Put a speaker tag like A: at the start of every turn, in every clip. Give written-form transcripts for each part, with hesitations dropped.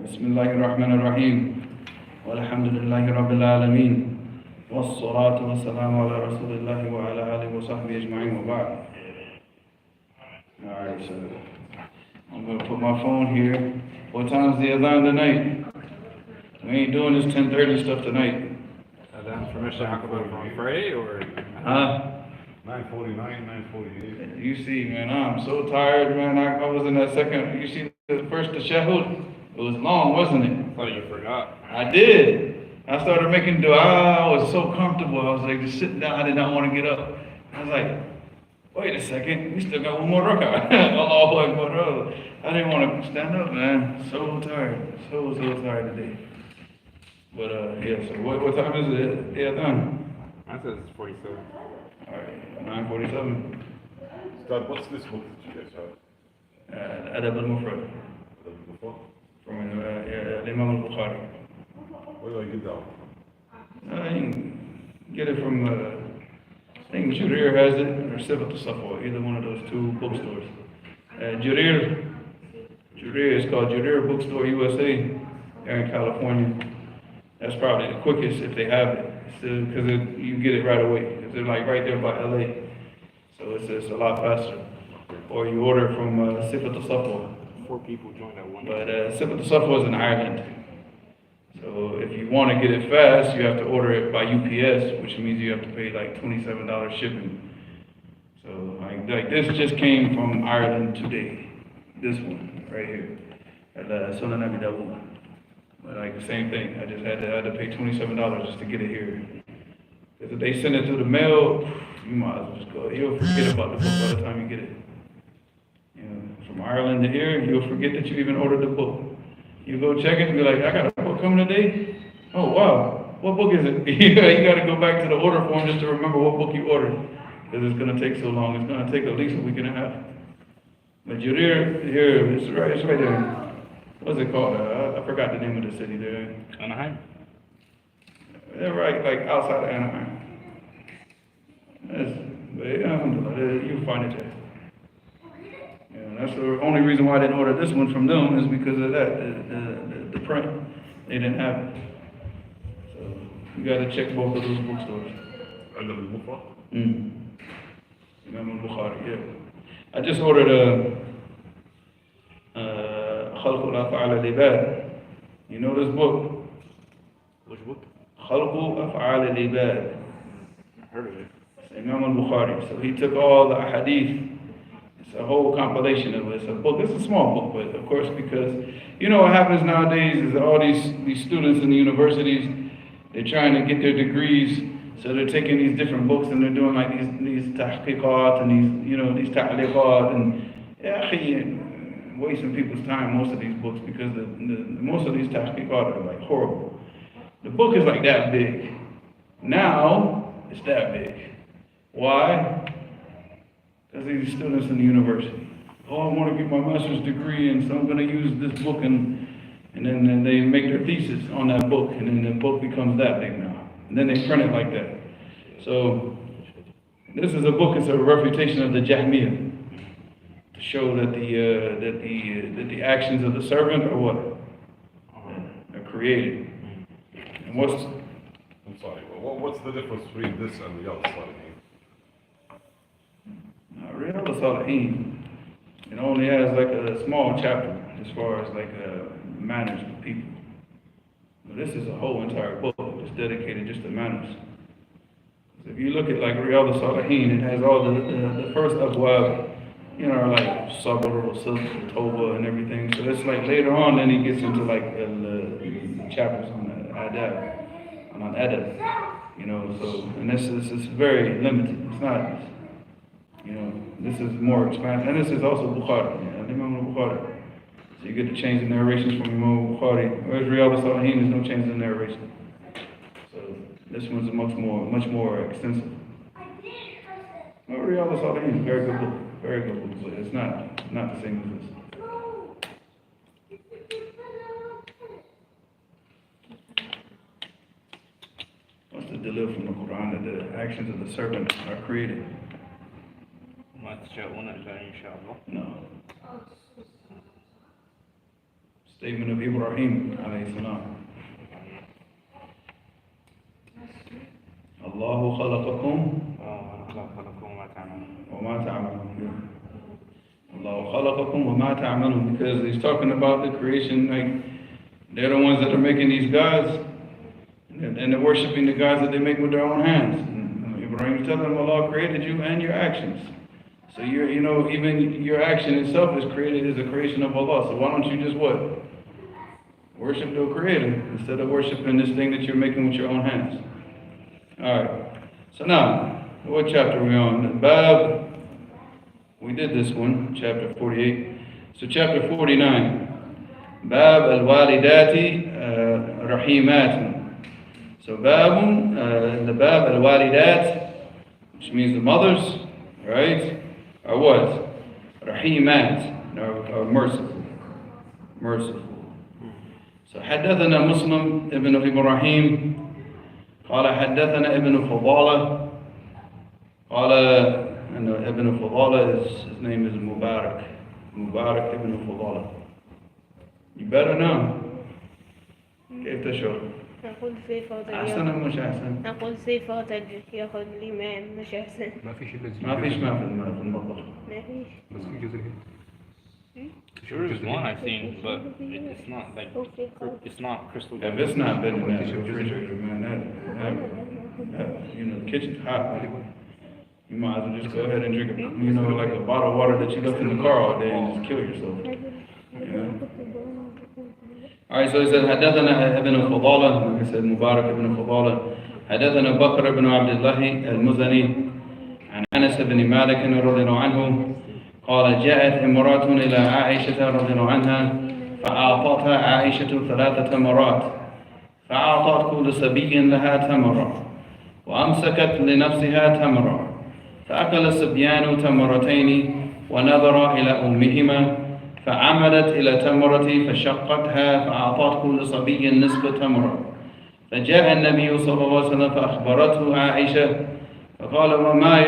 A: بسم الله الرحمن الرحيم والحمد لله رب العالمين والصلاة والسلام على رسول الله وعلى آله وصحبه أجمعين وبعد. Alright, so I'm going to put my phone here. What time is the Adhan tonight? We ain't doing this 10:30 stuff tonight.
B: Adhan for Mr. Akbar on Friday or?
C: 9:49, 9:48.
A: You see, man, I'm so tired, man. I was in that second, you see the first tashahhud? It was long, wasn't it?
B: I thought you forgot.
A: I did. I started making dua. I was so comfortable. I was like just sitting down. I did not want to get up. I was like, wait a second, we still got one more rak'ah. Allahu Akbar. I didn't want to stand up, man. So tired. So tired today. But yeah, so what time is it? Yeah, done.
B: I said it's 47.
A: Alright, 9:47.
C: Ustad, what's this book that you guys have?
A: Adab al-Mufrad.
C: Before?
A: From Imam al-Bukhari.
C: Where do I get that one?
A: You can get it from, I think Jureer has it, or Sifat al-Safwa, either one of those two bookstores. Jureer is called Jureer Bookstore USA, there in California. That's probably the quickest if they have it, because you get it right away. They're like right there by LA, so it's a lot faster. Or you order from Sifat al-Safwa.
B: 4 people joined at one.
A: But Sifat al-Safwa is in Ireland. So if you want to get it fast, you have to order it by UPS, which means you have to pay like $27 shipping. So like this just came from Ireland today. This one right here at Sunan Abi Dawud. But like the same thing, I just had to pay $27 just to get it here. Because if they send it through the mail, you might as well just go. You'll forget about the book by the time you get it. You know, from Ireland to here, you'll forget that you even ordered the book. You go check it and be like, I got a book coming today? Oh, wow. What book is it? You got to go back to the order form just to remember what book you ordered. Because it's going to take so long. It's going to take at least a week and a half. But Jureer, here, it's right there. What's it called? I forgot the name of the city there.
B: Anaheim?
A: They're right, like outside of Anaheim. You'll find it there. Yeah, that's the only reason why I didn't order this one from them is because of that, the print. They didn't have it. So you got to check both of those bookstores.
C: Adab al-Mufrad?
A: Imam al-Bukhari, yeah. I just ordered خلق الأفعال العباد. You know this book?
B: Which book?
A: خلق أفعال العباد.
B: I heard of it.
A: It's Imam al-Bukhari. So he took all the hadith. It's a whole compilation of it. It's a book. It's a small book, but of course, because you know what happens nowadays is that all these students in the universities, they're trying to get their degrees, so they're taking these different books and they're doing like these tahqiqat and these ta'liqat and wasting people's time. Most of these books, because most of these tahqiqat are like horrible. The book is like that big. Now it's that big. Why? Because these students in the university. Oh, I want to get my master's degree, and so I'm going to use this book, and then they make their thesis on that book, and then the book becomes that big now. And then they print it like that. So this is a book. It's a refutation of the Jahmiyyah to show that the actions of the servant are what? Are created. And
C: I'm sorry, what's the difference between this and the other side?
A: Riyadh al-Salihin, it only has like a small chapter as far as like manners of people. But this is a whole entire book that's dedicated just to manners. So if you look at like Riyadh al-Salihin, it has all the first abwab, like sabr, sidq, tawbah, and everything. So it's like later on, then he gets into like the chapters on the Adab, on Adab, So and this is very limited. It's not. This is more expansive, and this is also Bukhari, Imam al-Bukhari. So you get to change the narrations from Imam al-Bukhari. Whereas Riyadh al-Salihin, there's no change in the narration. So this one's much more extensive. Well, Riyadh al-Salihin is a very good book, but it's not the same as this. What's the deliver from the Quran that the actions of the servant are created? No. statement of Ibrahim alayhi salam. Allahu khalaqakum wa ma ta'malun. Allahu khalaqakum wa ma ta'malun, because he's talking about the creation, like they're the ones that are making these gods, and they're worshiping the gods that they make with their own hands. And Ibrahim telling them Allah created you and your actions. So even your action itself is created as a creation of Allah. So why don't you just what? Worship the Creator instead of worshiping this thing that you're making with your own hands. Alright. So now, what chapter are we on? The Bab. We did this one, chapter 48. So chapter 49. Bab al-walidati rahimatun. So the Bab al-walidat, which means the mothers, right? Are what? Rahimat, are merciful. Merciful. So حدثنا مسلم ابن إبراهيم قال حدثنا ابن فضالة قال أن ابن فضالة, his name is Mubarak ibn Fadala. You better know. كيف تشعر؟
D: نقول صفات
A: أحسن أم مش أحسن؟
D: نقول صفات ياخذ الإمام مش أحسن.
B: ما فيش إلا
A: ما فيش ما في المطبخ.
D: ما فيش.
B: بس في جزر هنا.
E: Sure is one I've seen, but it's not like it's not crystal.
A: If it's not been in that refrigerator, man, that the kitchen's hot. You might as well just go ahead and drink like a bottle of water that you left in the car all day and just kill yourself. Alright, so he said, حدثنا ابن فضالة, like I said, Mubarak ibn Fadala. حدثنا بكر بن عبد الله المزني عن أنس بن مالك رضي الله عنه قال جاءت امرأة إلى عائشة رضي الله عنها فأعطتها عائشة 3 تمرات فأعطت كل صبي لها تمرة وأمسكت لنفسها تمرة فأكل الصبيان تمرتين ونظر إلى أمهما فعمدت إلى تمرة فشقتها فأعطت كل صبي نصف تمرة فجاء النبي صلى الله عليه وسلم فأخبرته عائشة فقال وما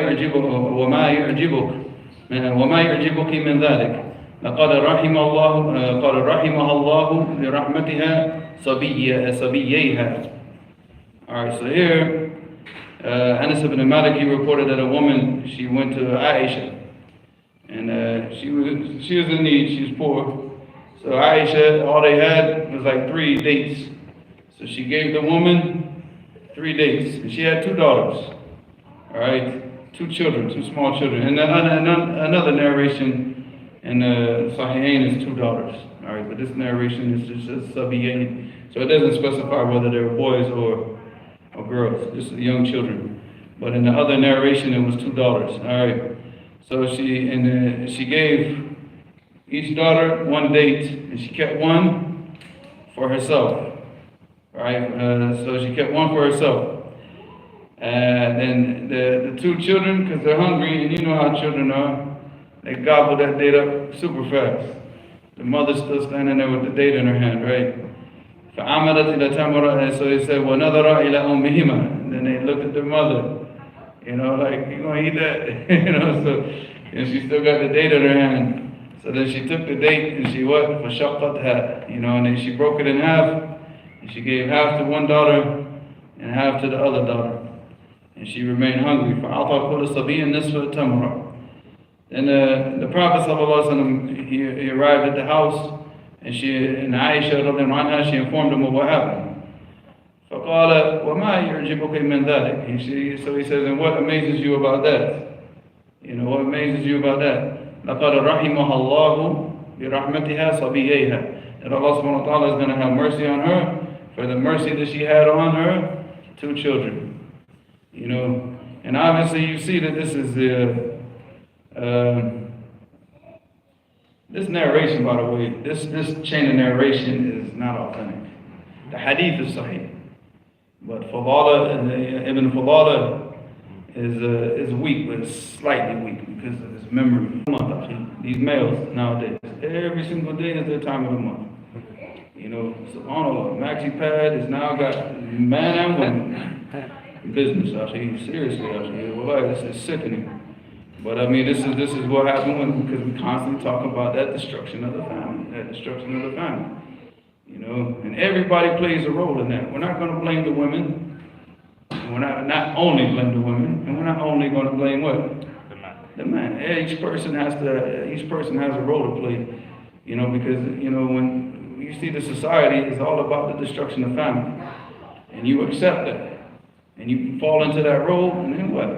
A: يعجبك من ذلك لقد رحمها الله برحمتها صبييها. Alright, so here Anas ibn Malik, he reported that a woman, she went to Aisha and she was in need, she was poor. So Aisha, all they had was like 3 dates. So she gave the woman 3 dates, and she had 2 daughters. Alright, 2 children, 2 small children. And then another narration in Sahihain is 2 daughters. Alright, but this narration is just Sabiyain. So it doesn't specify whether they were boys or girls, just young children. But in the other narration, it was 2 daughters. Alright, so she gave each daughter 1 date, and she kept 1 for herself. Right, so she kept 1 for herself. And then the 2 children, because they're hungry, and you know how children are, they gobble that date up super fast. The mother's still standing there with the date in her hand, right? فَعَمَدَتْ إِلَى تَمْرَةٍ, and so he said, وَنَظَرَ إِلَى أُمِّهِمَا, and then they looked at their mother, like, you gonna eat that? So, and she still got the date in her hand. So then she took the date, and she what? فَشَقَّتْهَا, and then she broke it in half, and she gave half to one daughter, and half to the other daughter. And she remained hungry. فَأَعْطَى كُلَّ صَبِيٍّ نِصْفَ تَمْرَةٍ. Then the Prophet ﷺ, he arrived at the house, and Aisha radiallahu anha, she informed him of what happened. فَقَالَ وَمَا يُعْجِبُكَ مِنْ ذَلِكَ. So he says, and what amazes you about that? What amazes you about that? لَقَدْ رَحِمَهَا اللَّهُ بِرَحْمَتِهَا صَبِيَّيْهَا. That Allah subhanahu wa ta'ala is going to have mercy on her for the mercy that she had on her 2 children. And obviously you see that this is this narration, by the way, this chain of narration is not authentic. The Hadith is sahih, but Ibn Fadala is weak, but it's slightly weak because of his memory. These males nowadays, every single day is their time of the month. SubhanAllah, Maxi Pad has now got man and woman business, seriously, this is sickening. But this is what happened because we constantly talk about that destruction of the family, You know, and everybody plays a role in that. We're not going to blame the women, and we're not only blame the women, and we're not only going to blame what?
E: The man.
A: The man. Each person has a role to play. You know, because you know when you see the society is all about the destruction of family, and you accept that, and you fall into that role, and then what?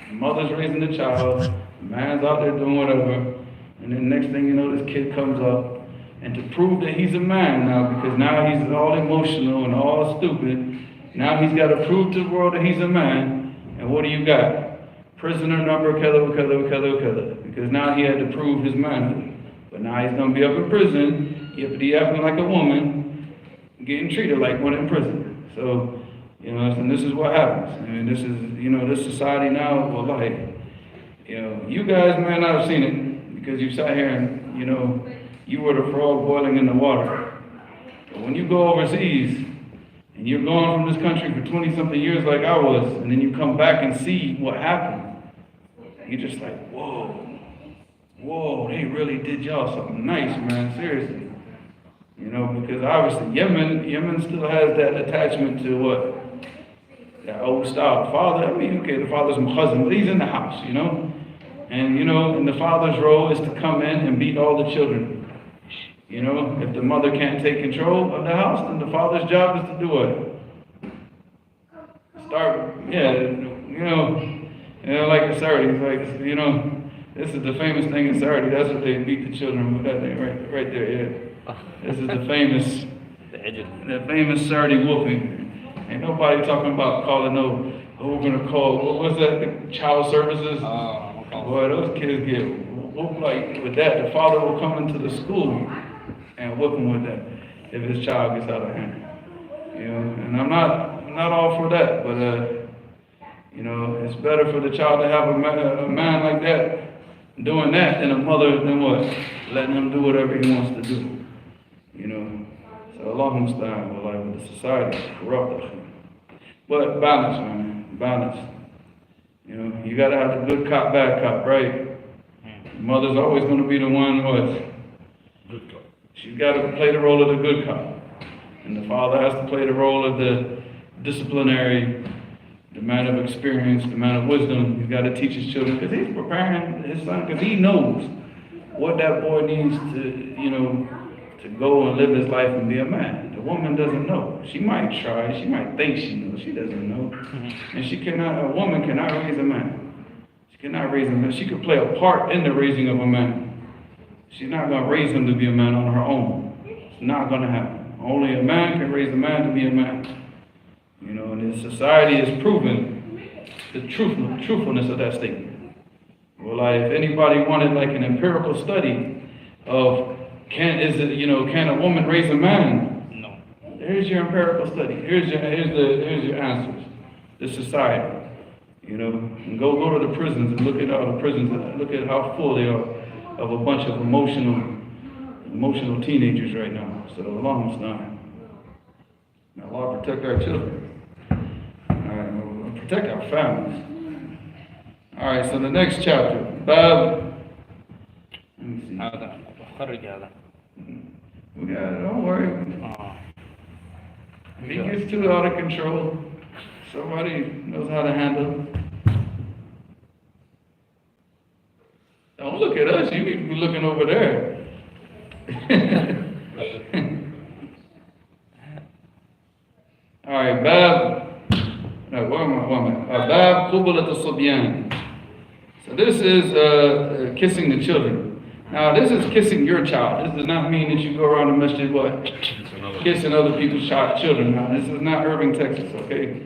A: The mother's raising the child, the man's out there doing whatever, and then next thing you know, this kid comes up. And to prove that he's a man now, because now he's all emotional and all stupid, now he's got to prove to the world that he's a man. And what do you got? Prisoner number, because now he had to prove his manhood. But now he's going to be up in prison, he acting like a woman, getting treated like one in prison. So, you know, and this is what happens. I mean, this is, you know, this society now, well, like, you know, you guys may not have seen it, because you sat here and, you know, you were the frog boiling in the water. But when you go overseas, and you're gone from this country for 20-something years like I was, and then you come back and see what happened, you're just like, whoa, they really did y'all something nice, man, seriously. You know, because obviously Yemen still has that attachment to what? That old style. The father, I mean, okay, the father's my husband, but he's in the house, you know? And, you know, and the father's role is to come in and beat all the children. You know, if the mother can't take control of the house, then the father's job is to do what? Like in Saturday, like, you know, this is the famous thing in Saturday. That's what they beat the children with, that thing right there, yeah. This is the famous Saturday whooping. Ain't nobody talking about calling we're gonna call, what was that, the child services? Boy, those kids get whooped like with that. The father will come into the school and whoop him with that if his child gets out of hand. You know, and I'm not all for that, but you know, it's better for the child to have a man like that doing that than a mother than what? Letting him do whatever he wants to do. You know. So Allah musta'an, like the society is corrupt. But balance, man. Balance. You know, you gotta have the good cop, bad cop, right? The mother's always gonna be the one what?
C: Good cop.
A: She's got to play the role of the good cop. And the father has to play the role of the disciplinary, the man of experience, the man of wisdom. He's got to teach his children, because he's preparing his son, because he knows what that boy needs to, you know, to go and live his life and be a man. The woman doesn't know. She might try, she might think she knows, she doesn't know. And a woman cannot raise a man. She cannot raise a man. She could play a part in the raising of a man. She's not going to raise him to be a man on her own. It's not going to happen. Only a man can raise a man to be a man. You know, and this society has proven the truthfulness of that statement. Well, if anybody wanted like an empirical study of can a woman raise a man?
E: No.
A: Here's your empirical study. Here's your answers. The society. You know, and go to the prisons and look at all the prisons. Look at how full they are of a bunch of emotional teenagers right now. So Allah musta'an. Now Allah protect our children. Alright, protect our families. Alright, so the next chapter. Bab. Let me see. We got it, don't worry. If he gets too out of control, somebody knows how to handle it. Don't look at us, you need to be looking over there. All right, Bab. Bab Qubulat al-Subyan. So this is kissing the children. Now this is kissing your child. This does not mean that you go around the masjid what? Kissing other people's children. Now this is not Irving, Texas, okay?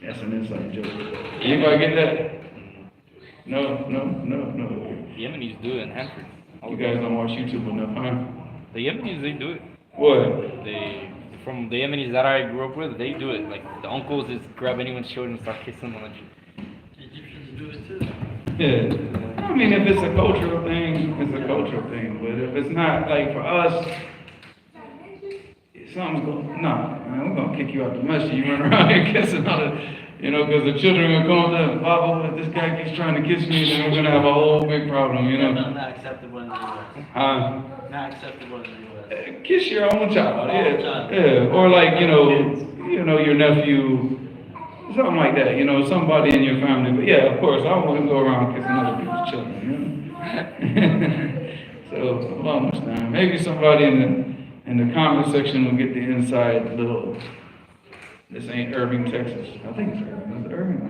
A: That's an inside joke. Anybody get that? No.
E: Yemenis do it in Hanford.
A: You guys don't watch YouTube enough, huh?
E: The Yemenis, they do it.
A: What?
E: From the Yemenis that I grew up with, they do it. Like, the uncles just grab anyone's children and start kissing them.
F: Egyptians do it too.
A: Yeah. I mean, if it's a cultural thing, it's a cultural thing. But if it's not, like, for us, something's going, nah, man, we're going to kick you out the masjid. You run around here kissing other, you know, because the children are going to come up, Baba, this guy keeps trying to kiss me, then we're going to have a whole big problem, you know.
F: Not acceptable in the U.S.
A: Huh?
F: Not acceptable in the U.S.
A: Kiss your own child, yeah,
F: child.
A: yeah. Or like, your nephew, something like that, somebody in your family. But yeah, of course, I wouldn't go around kissing other people's children, So, Allah understand. Maybe somebody in the comment section will get the inside little, this ain't Irving, Texas. I think it's Irving. Is it Irving?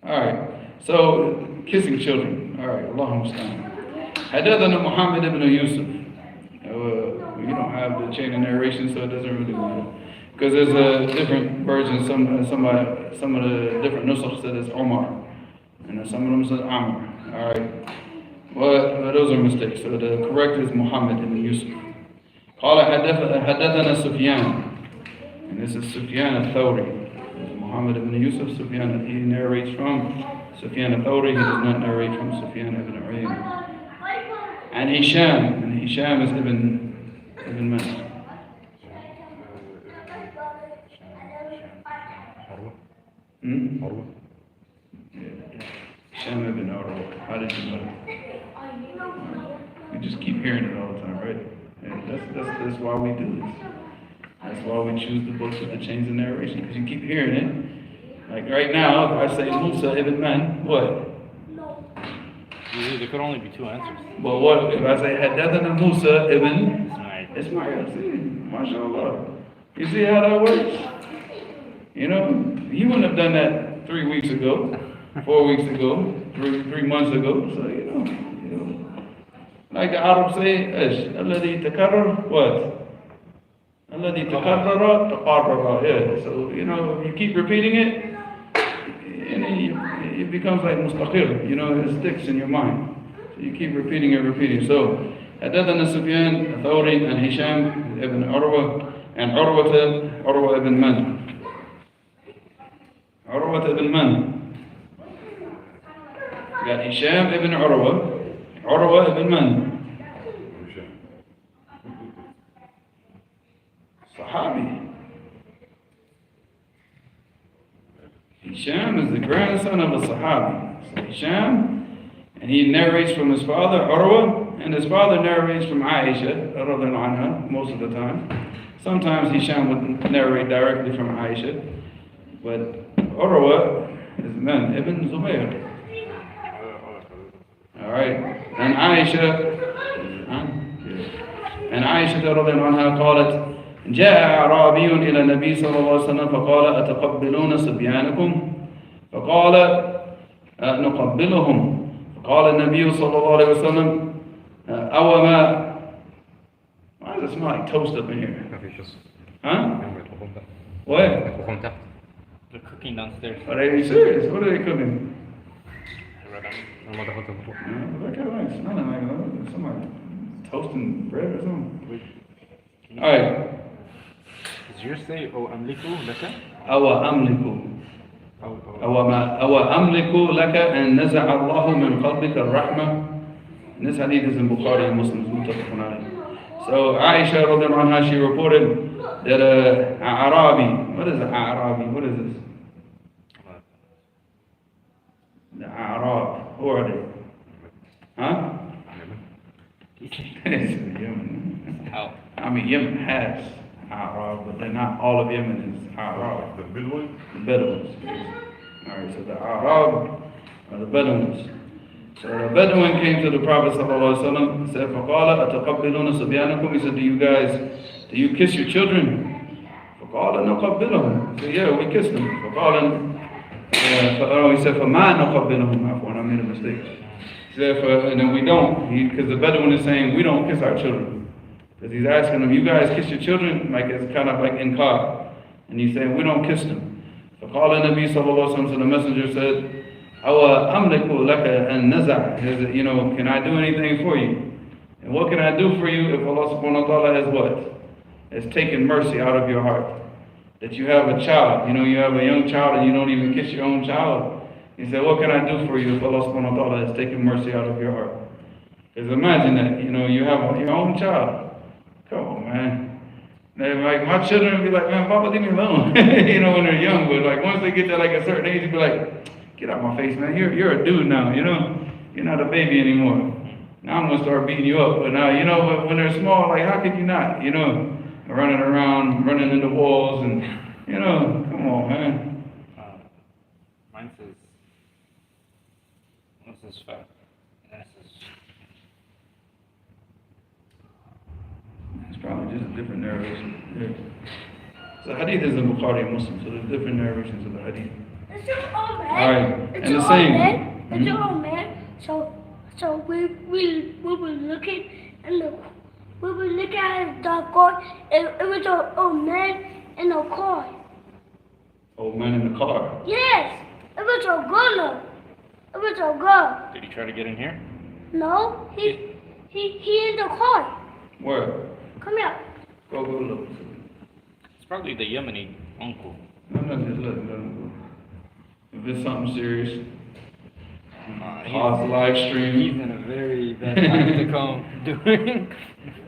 A: Alright, so kissing children. Alright, Allah understand. حدثنا محمد ibn Yusuf. We don't have the chain of narration, so it doesn't really matter. Because there's a different version. Some of the different nusakh said it's Omar, and some of them said Amr. All right, well, those are mistakes. So the correct is Muhammad ibn Yusuf. قال حدثنا سفيان, and this is Sufyan al-Thawri. Muhammad ibn Yusuf, Sufyan, he narrates from Sufyan al-Thawri. He does not narrate from Sufyan ibn Uyayna. And Hisham is ibn Man.
B: Urwa.
A: Hisham ibn Urwa. How did you know? You just keep hearing it all the time, right? Yeah, that's why we do this. That's why we choose the books with the chains of narration, because you keep hearing it. Like right now, if I say Musa ibn Man, what?
E: There could only be two answers.
A: Well, what if I say Haddathana Musa ibn
E: Right.
A: Ismail? See, mashallah. You see how that works? He wouldn't have done that 3 weeks ago, 4 weeks ago, three months ago. So like the Arabs say, الذي تكرر what? الذي تكرر تقرر. Yeah. So you keep repeating it, and it becomes like mustaqil. It sticks in your mind. So you keep repeating it. So حدثنا سفيان الثوري and Hisham ibn Urwa and Urwa ibn Man. Urwa ibn Man. You got Hisham ibn Urwa ibn Man. Sahabi. Hisham is the grandson of a Sahabi. So Hisham, and he narrates from his father, Urwa, and his father narrates from Aisha, radiallahu anha, most of the time. Sometimes Hisham would narrate directly from Aisha, but Urwa is man, Ibn Zubayr. Alright, and Aisha رضي الله عنها قالت جاء أعرابي إلى النبي صلى الله عليه وسلم فقال أتقبلون صبيانكم فقال نقبلهم فقال النبي صلى الله عليه وسلم أو ما. Why does it smell like toast up in here? Huh? What?
E: They're cooking downstairs.
A: Are they serious? What are they cooking?
B: لما دخلت الغرفة.
A: That kind of like smelling like somebody toasting bread or something. Alright.
B: Does yours say "Oh amliku laka"?
A: أو أملك لك أن نزع الله من قلبك الرحمة. And this hadith is in Bukhari and Muslims. متفق عليه. So Aisha رضي الله عنها, she reported that Arabi. What is an Arabi? What is this? The Arab. Who are they? Huh? Yemen.
E: How?
A: I mean, Yemen has Arab, but they're not all of Yemen is Arab.
C: The Bedouin?
A: The Bedouins. Alright, so the Arab are the Bedouins. So the Bedouin came to the Prophet ﷺ and said, فَقَالَ أَتَقَبِّلُونَ صَبْيَانَكُمْ. He said, do you kiss your children? فَقَالَ نَقَبِّلُهُم. He said, yeah, we kiss them. He said, فَمَا نَقَبِّلُهُم. I made a mistake. He said, and then we don't, because the Bedouin is saying, we don't kiss our children. Because he's asking them, you guys kiss your children? Like it's kind of like inkar. And he's saying, we don't kiss them. فَقَالَ النَّبِي صلى الله عليه وسلم. So the messenger said, أَوَ أَمْلِكُ لَكَ أَن نَزَعْ. Can I do anything for you? And what can I do for you if Allah subhanahu wa ta'ala has what? Has taken mercy out of your heart? That you have a child, you have a young child and you don't even kiss your own child. He said, what can I do for you if Allah subhanahu wa ta'ala has taken mercy out of your heart? Because imagine that, you have your own child. Come on, man. They're like, my children will be like, man, Papa, leave me alone. When they're young, but like once they get to like a certain age, you'll be like, get out my face, man. You're a dude now, You're not a baby anymore. Now I'm gonna start beating you up. But now, you know, when they're small, like, how could you not, you know, running around, running into walls, and, you know, come on, man.
E: Mine says, this is fact. This is,
A: It's probably just a different narration. Yeah. So Hadith is in Bukhari and Muslim, so there's different narrations of the Hadith.
G: It's your old man.
A: Alright,
G: It's
A: and
G: your
A: the
G: old
A: same.
G: man. It's your old man. So we were looking and we were looking at the car. It was an old man in a car.
A: Old man in the car.
G: Yes, it was a girl. It was a girl.
E: did he try to get in here?
G: No, he in the car.
A: Where?
G: Come here.
A: Go look.
E: It's probably the Yemeni uncle.
A: No, just let him go. If it's something serious, pause the live
B: He's
A: stream.
B: in a very bad time to come doing.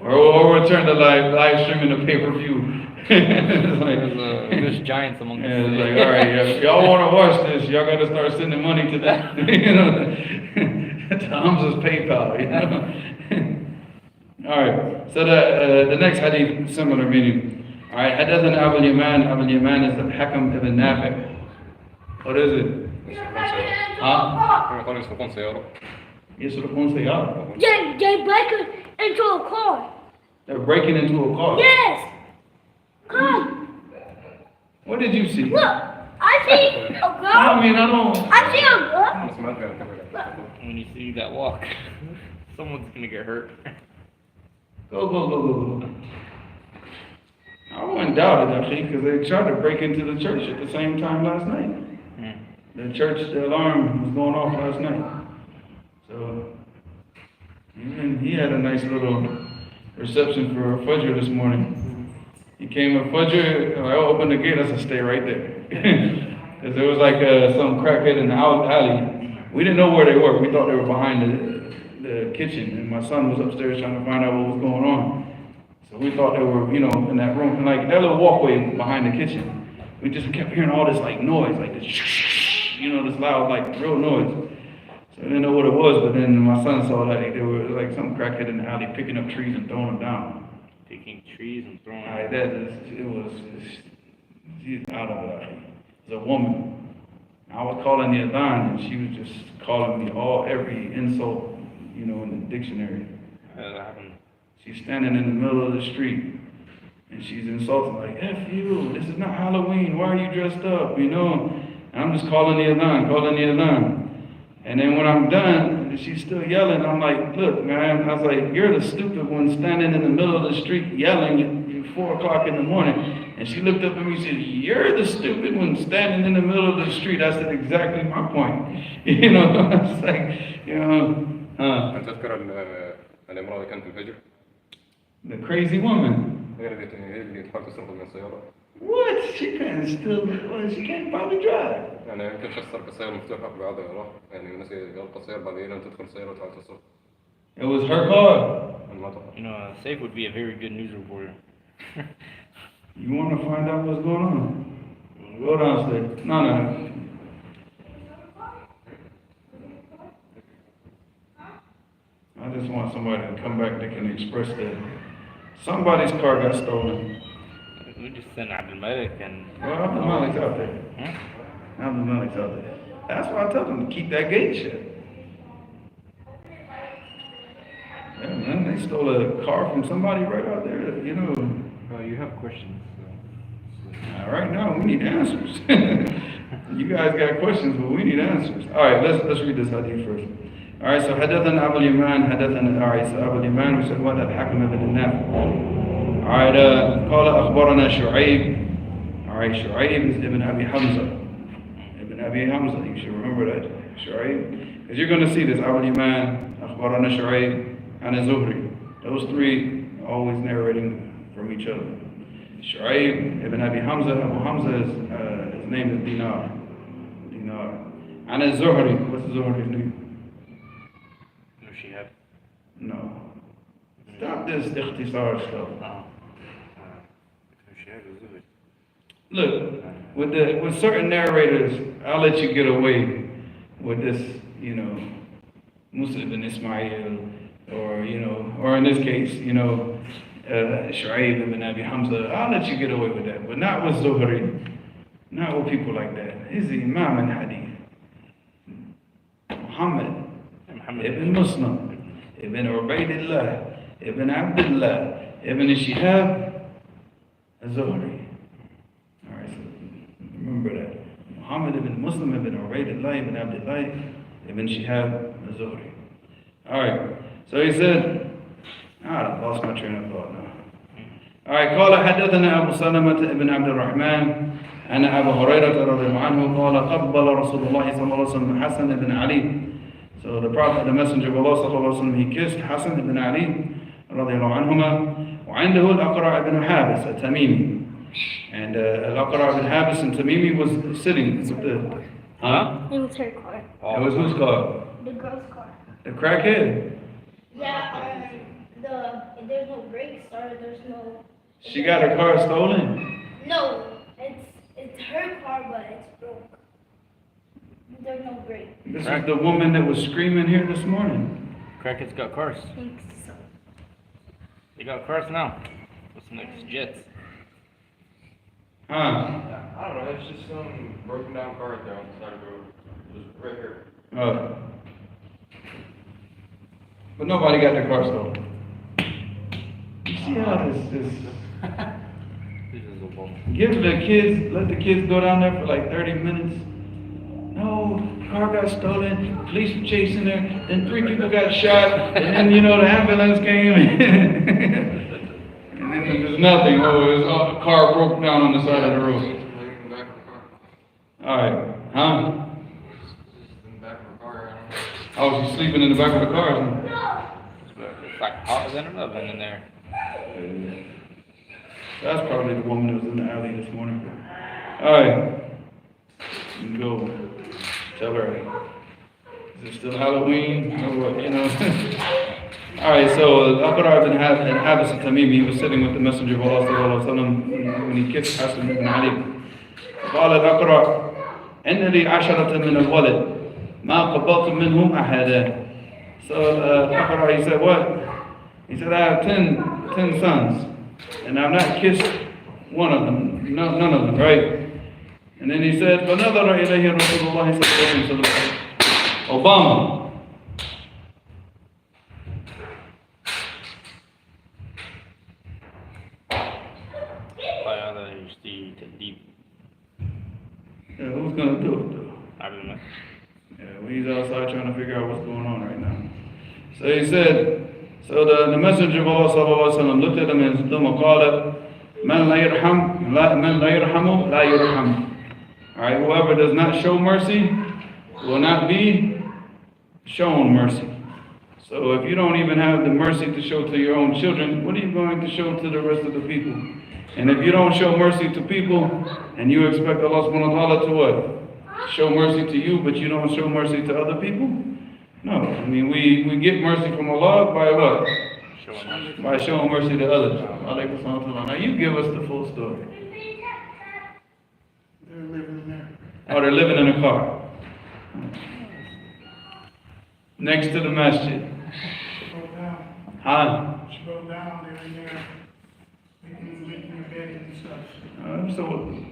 A: Or return the live stream in the pay-per-view. It's like,
E: There's giants among
A: yeah, it's like, all right, if y'all want to watch this, y'all got to start sending money to that, you know, to Hamza's PayPal, you know. All right, so the next hadith, similar meaning. All right, حدثنا أبو اليمان. أبو اليمان is the Hakam ibn Nafi'. What is it? Huh?
C: كما قالوا يسرقون سيارة.
A: يسرقون سيارة.
G: They break it into a car.
A: They're breaking into a car.
G: Yes. Come.
A: What did you see?
G: Look, I see a girl.
A: I mean, I don't.
G: I see a girl.
C: أنا سمعت كده كده.
E: When you see that walk, someone's gonna get hurt.
A: Go. I wouldn't doubt it, actually, because they tried to break into the church at the same time last night. The church, the alarm was going off last night. So, and he had a nice little reception for Fajr this morning. He came at Fajr, I opened the gate, I said, stay right there. Because there was like some crackhead in the alley. We didn't know where they were. We thought they were behind the kitchen. And my son was upstairs trying to find out what was going on. So we thought they were, you know, in that room, and like that little walkway behind the kitchen. We just kept hearing all this like noise, like this, you know, this loud, like real noise. So I didn't know what it was, but then my son saw that there was like some crackhead in the alley picking up trees and throwing them down.
E: Taking trees and throwing
A: Like that is, she's out of it. It's a woman. I was calling the Adhan, and she was just calling me every insult, you know, in the dictionary.
E: that happened.
A: She's standing in the middle of the street, and she's insulting, like, F you, this is not Halloween, why are you dressed up, you know? And I'm just calling the Adhan. And then when I'm done, she's still yelling, I'm like, look, man, I was like, you're the stupid one standing in the middle of the street yelling at 4 o'clock in the morning. And she looked up at me and said, you're the stupid one standing in the middle of the street. I said, exactly my point. You know, I was like, you know,
C: أنت تذكر الامرأة اللي كانت في الفجر؟
A: the crazy woman.
C: هي اللي تحاول تسرق من السيارة.
A: What? She can't still, well, she can't probably drive.
C: يعني يمكن شخص سرق السيارة مفتوحة بعد راح يعني نسي يلقى السيارة بعدين لما تدخل السيارة وتحاول تسرق.
A: It was her car.
E: You know, Safe would be a very good news reporter.
A: You want to find out what's going on? Go downstairs. No. I just want somebody to come back that can express that. Somebody's car got stolen.
E: We just sent Abdul Malik and...
A: Well, Abdul Malik's out there.
E: Huh?
A: Abdul Malik's out there. That's why I told them to keep that gate shut. Yeah, man, they stole a car from somebody right out there, you know.
B: Oh, you have questions.
A: Right now, we need answers. You guys got questions, but we need answers. All right, let's read this hadith first. All right, so حدثنا أبو اليمان all right, so أبو اليمان, we said what? الحكم بن النافع. All right, قال أخبرنا شعيب. All right, شعيب is Ibn Abi Hamza. Ibn Abi Hamza, you should remember that. Sha'ib. Because you're going to see this. Abu Yaman, Akhbarana Sha'ib, and Zuhri. Those three always narrating from each other. Sha'ib, Ibn Abi Hamza. Abu Hamza is, his name is Dinar. And Zuhri. What's Zuhri's name?
E: No, she had...
A: No. Stop this ikhtisar stuff.
E: She had a Zuhri.
A: Look, with certain narrators, I'll let you get away with this, you know, Musa ibn Ismail, or, or in this case, Shu'aib ibn Abi Hamza, I'll let you get away with that, but not with Zuhri, not with people like that. He's the Imam in Hadith. Muhammad ibn Muslim, ibn Ubaidillah, ibn Abdullah, ibn Shihab, Zuhri. Alright, so remember that. Muhammad ibn Muslim, ibn Ubaidillah, ibn Abdullah, ibn Shihab, Zuhri. Alright, so he said, I lost my train of thought now. Alright, قال حدثنا أبو سلمة ابن عبد الرحمن أن أبا هريرة رضي الله عنه قال قبل رسول الله صلى الله عليه وسلم حسن بن علي. So the Prophet, the Messenger of Allah صلى الله عليه وسلم, he kissed Hassan ibn Ali رضي الله عنهما. وعنده الأقرع بن حابس التميمي. And Al-Aqra' ibn Habis and Tamimi was sitting with the... Huh?
G: It was her car.
A: It was whose car?
G: The girl's car.
A: The crackhead.
G: Yeah, there's no brakes or there's no...
A: She got her car stolen?
G: No, it's her car, but it's broke. There's no brakes.
A: This is the woman that was screaming here this morning.
E: Crackheads got cars.
G: I think so.
E: They got cars now. What's next? Jets.
A: Huh?
C: I don't know, it's just some broken down car there on the side of the road. Just right here.
A: Oh. But nobody got their car stolen. You see how this
E: This is a bull.
A: let the kids go down there for like 30 minutes. No, car got stolen, police were chasing her, then 3 people got shot, and then, the ambulance came, and then there's nothing. Oh, it was all, the car broke down on the side of the road.
C: Just in the back of the car.
A: Alright, huh?
C: Just in the back of the car, I don't know.
A: Oh, she's sleeping in the back of the car.
E: It's like hotter than an oven in there.
A: That's probably the woman that was in the alley this morning. Alright. You can go tell her. Is it still Halloween? Or what, Alright, so Aqra' ibn Habis al-Tamimi, he was sitting with the Messenger of Allah sallallahu alaihi wasallam when he kissed Hassan ibn Ali. قال الأقرع إن لي 10 من الولد ما قبلت منهم أحدا. So Aqra', he said, what? He said, I have 10 sons, and I've not kissed one of them, none of them, right? And then he said, فَنَظَرَ إِلَيْهِ رَسُولُ اللَّهِ صَلَّى اللَّهُ عَلَيْهِ وسلم. Obama. Who's going to do it, though?
E: I don't know.
A: Yeah, well, he's outside trying to figure out what's going on right now. So he said, so the Messenger of Allah sallallahu alaihi wasallam looked at him and ثم قال من لا يرحم لا يرحم. Alright, whoever does not show mercy will not be shown mercy. So if you don't even have the mercy to show to your own children, what are you going to show to the rest of the people? And if you don't show mercy to people, and you expect Allah subhanahu wa ta'ala to what? Show mercy to you, but you don't show mercy to other people? No, I mean, we get mercy from Allah by what? By showing mercy to others. Now you give us the full story.
F: They're living in there.
A: Oh, they're living in a car. Next to the masjid.
F: Scroll down.
A: Huh?
F: Scroll down, they're in there. Making their bedding and stuff.
A: So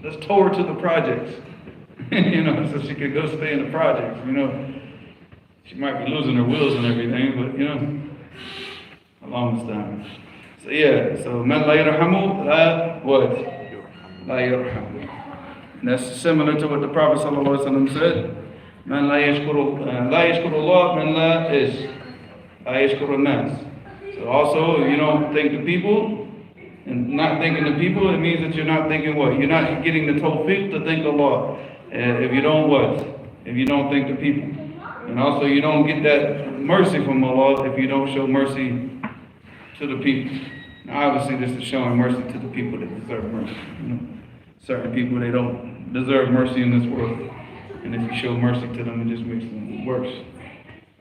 A: let's tow her to the projects. So she could go stay in the projects, She might be losing her wheels and everything, but along this time. So yeah, so man la yarhamu la what? La yarhamu. And that's similar to what the Prophet sallallahu alaihi wasallam said. Man la yashkuru Allah, man la yashkuru nas. So also, if you don't thank the people, and not thanking the people, it means that you're not thinking what? You're not getting the tawfiq to thank Allah. If you don't what? If you don't thank the people. And also you don't get that mercy from Allah if you don't show mercy to the people. Now obviously this is showing mercy to the people that deserve mercy. Certain people, they don't deserve mercy in this world. And if you show mercy to them, it just makes them worse.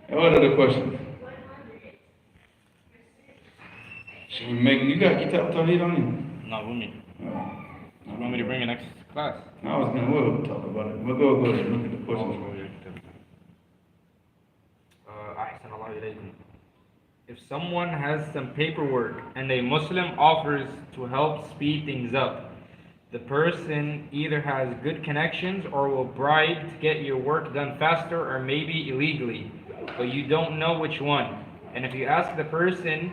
A: And what are the questions? Should we make, you got Kitab Tawheed on you?
E: Not with me. You want me to bring it next class?
A: We'll talk about it. We'll go ahead and look at the questions.
C: أحسن الله إليكم.
E: if someone has some paperwork and a Muslim offers to help speed things up, the person either has good connections or will bribe to get your work done faster or maybe illegally, but you don't know which one. And if you ask, the person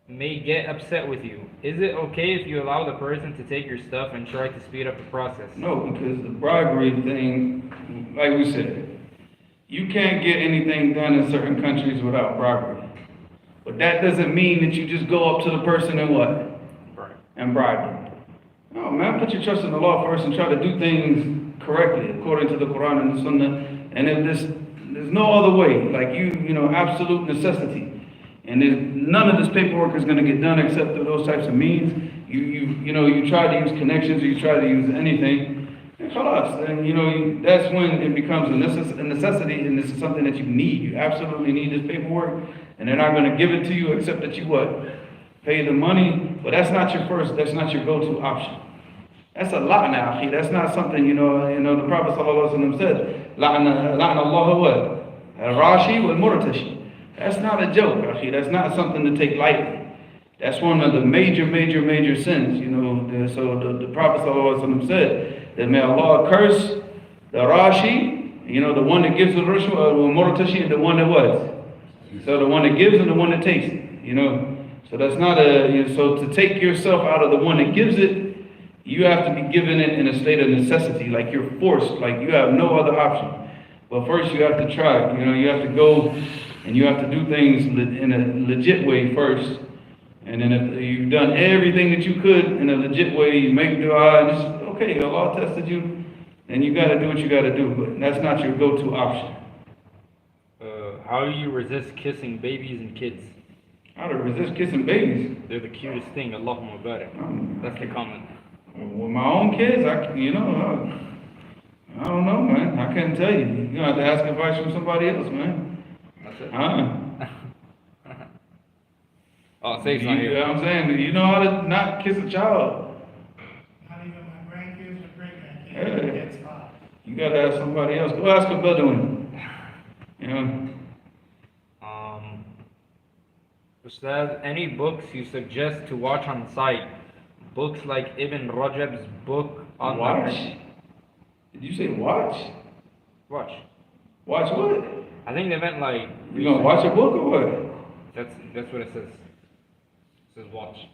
E: may get upset with you. Is it okay if you allow the person to take your stuff and try to speed up the process?
A: No, because the bribery thing, like we said, you can't get anything done in certain countries without bribery. But that doesn't mean that you just go up to the person and what? And bribe them. No, man, put your trust in the law first and try to do things correctly according to the Quran and the Sunnah. And if there's no other way, like absolute necessity. And none of this paperwork is going to get done except through those types of means. You try to use connections or you try to use anything, and khalas, then that's when it becomes a necessity, and this is something that you need. You absolutely need this paperwork, and they're not going to give it to you except that you what? Pay the money. But that's not your go-to option. That's a la'na, akhi. That's not something, the Prophet ﷺ said, la'na Allah what? Al-Rashi wal-Murtashi. That's not a joke, akhi. That's not something to take lightly. That's one of the major sins, So the Prophet ﷺ said that may Allah curse the Rashi, the one that gives the Rushwa, or Murtashi, and the one that was. So the one that gives and the one that takes it, So that's not so to take yourself out of the one that gives it, you have to be given it in a state of necessity, like you're forced, like you have no other option. But first you have to try, you have to go and you have to do things in a legit way first. And then if you've done everything that you could in a legit way, you make dua, and it's okay, Allah tested you, and you got to do what you got to do, but that's not your go-to option.
E: How do you resist kissing babies and kids?
A: How to resist kissing babies?
E: They're the cutest thing. Allahumma barik. That's the comment.
A: With my own kids, I don't know, man. I can't tell you. You're gonna have to ask advice from somebody else, man.
E: That's it. Oh, say something
A: You
E: here.
A: know what I'm saying? You know how to not kiss a child.
F: Not even my grandkids or great-grandkids.
A: Yeah.
F: That's fine.
A: You gotta ask somebody else. Go ask a Bedouin.
E: Ustaz, any books you suggest to watch on site? Books like Ibn Rajab's book on
A: Watch? Did you say watch?
E: Watch.
A: Watch what?
E: I think they meant like.
A: You gonna watch a book or what?
E: That's what it says. It says watch.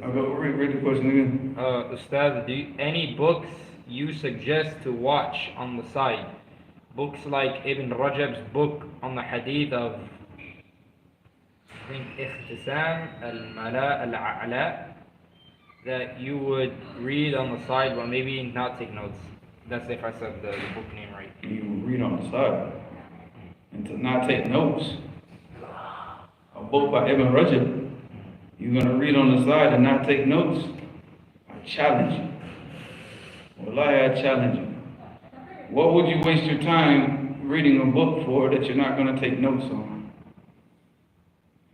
A: I'll go read the question again.
E: Ustaz, any books you suggest to watch on the site? Books like Ibn Rajab's book on the Hadith of, I think, Ikhtisam al-Mala al-A'la, that you would read on the side but maybe not take notes. That's if I said the book name right.
A: You read on the side and to not take notes. A book by Ibn Rajab, you're gonna read on the side and not take notes? I challenge you. Wallahi, I challenge you. What would you waste your time reading a book for that you're not going to take notes on?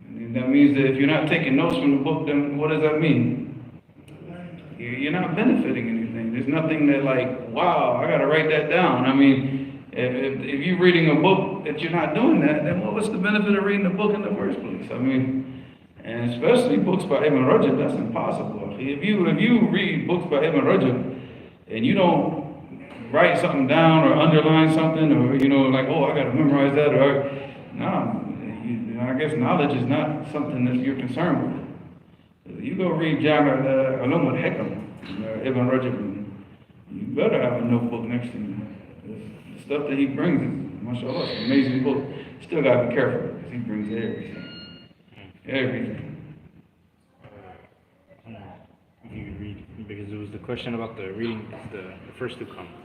A: And that means that if you're not taking notes from the book, then what does that mean? You're not benefiting anything. There's nothing that like, wow, I got to write that down. I mean, if you're reading a book that you're not doing that, then what's the benefit of reading the book in the first place? I mean, and especially books by Ibn Rajab, that's impossible. If you read books by Ibn Rajab and you don't write something down or underline something, or like, oh, I got to memorize that, or I guess knowledge is not something that you're concerned with. You go read Jami' al-Ulum al-Hikam, Ibn Rajab, you better have a notebook next to you. The stuff that he brings is, mashallah, it's an amazing book. Still got to be careful because he brings everything.
E: You could read, because it was the question about the reading the first two comments.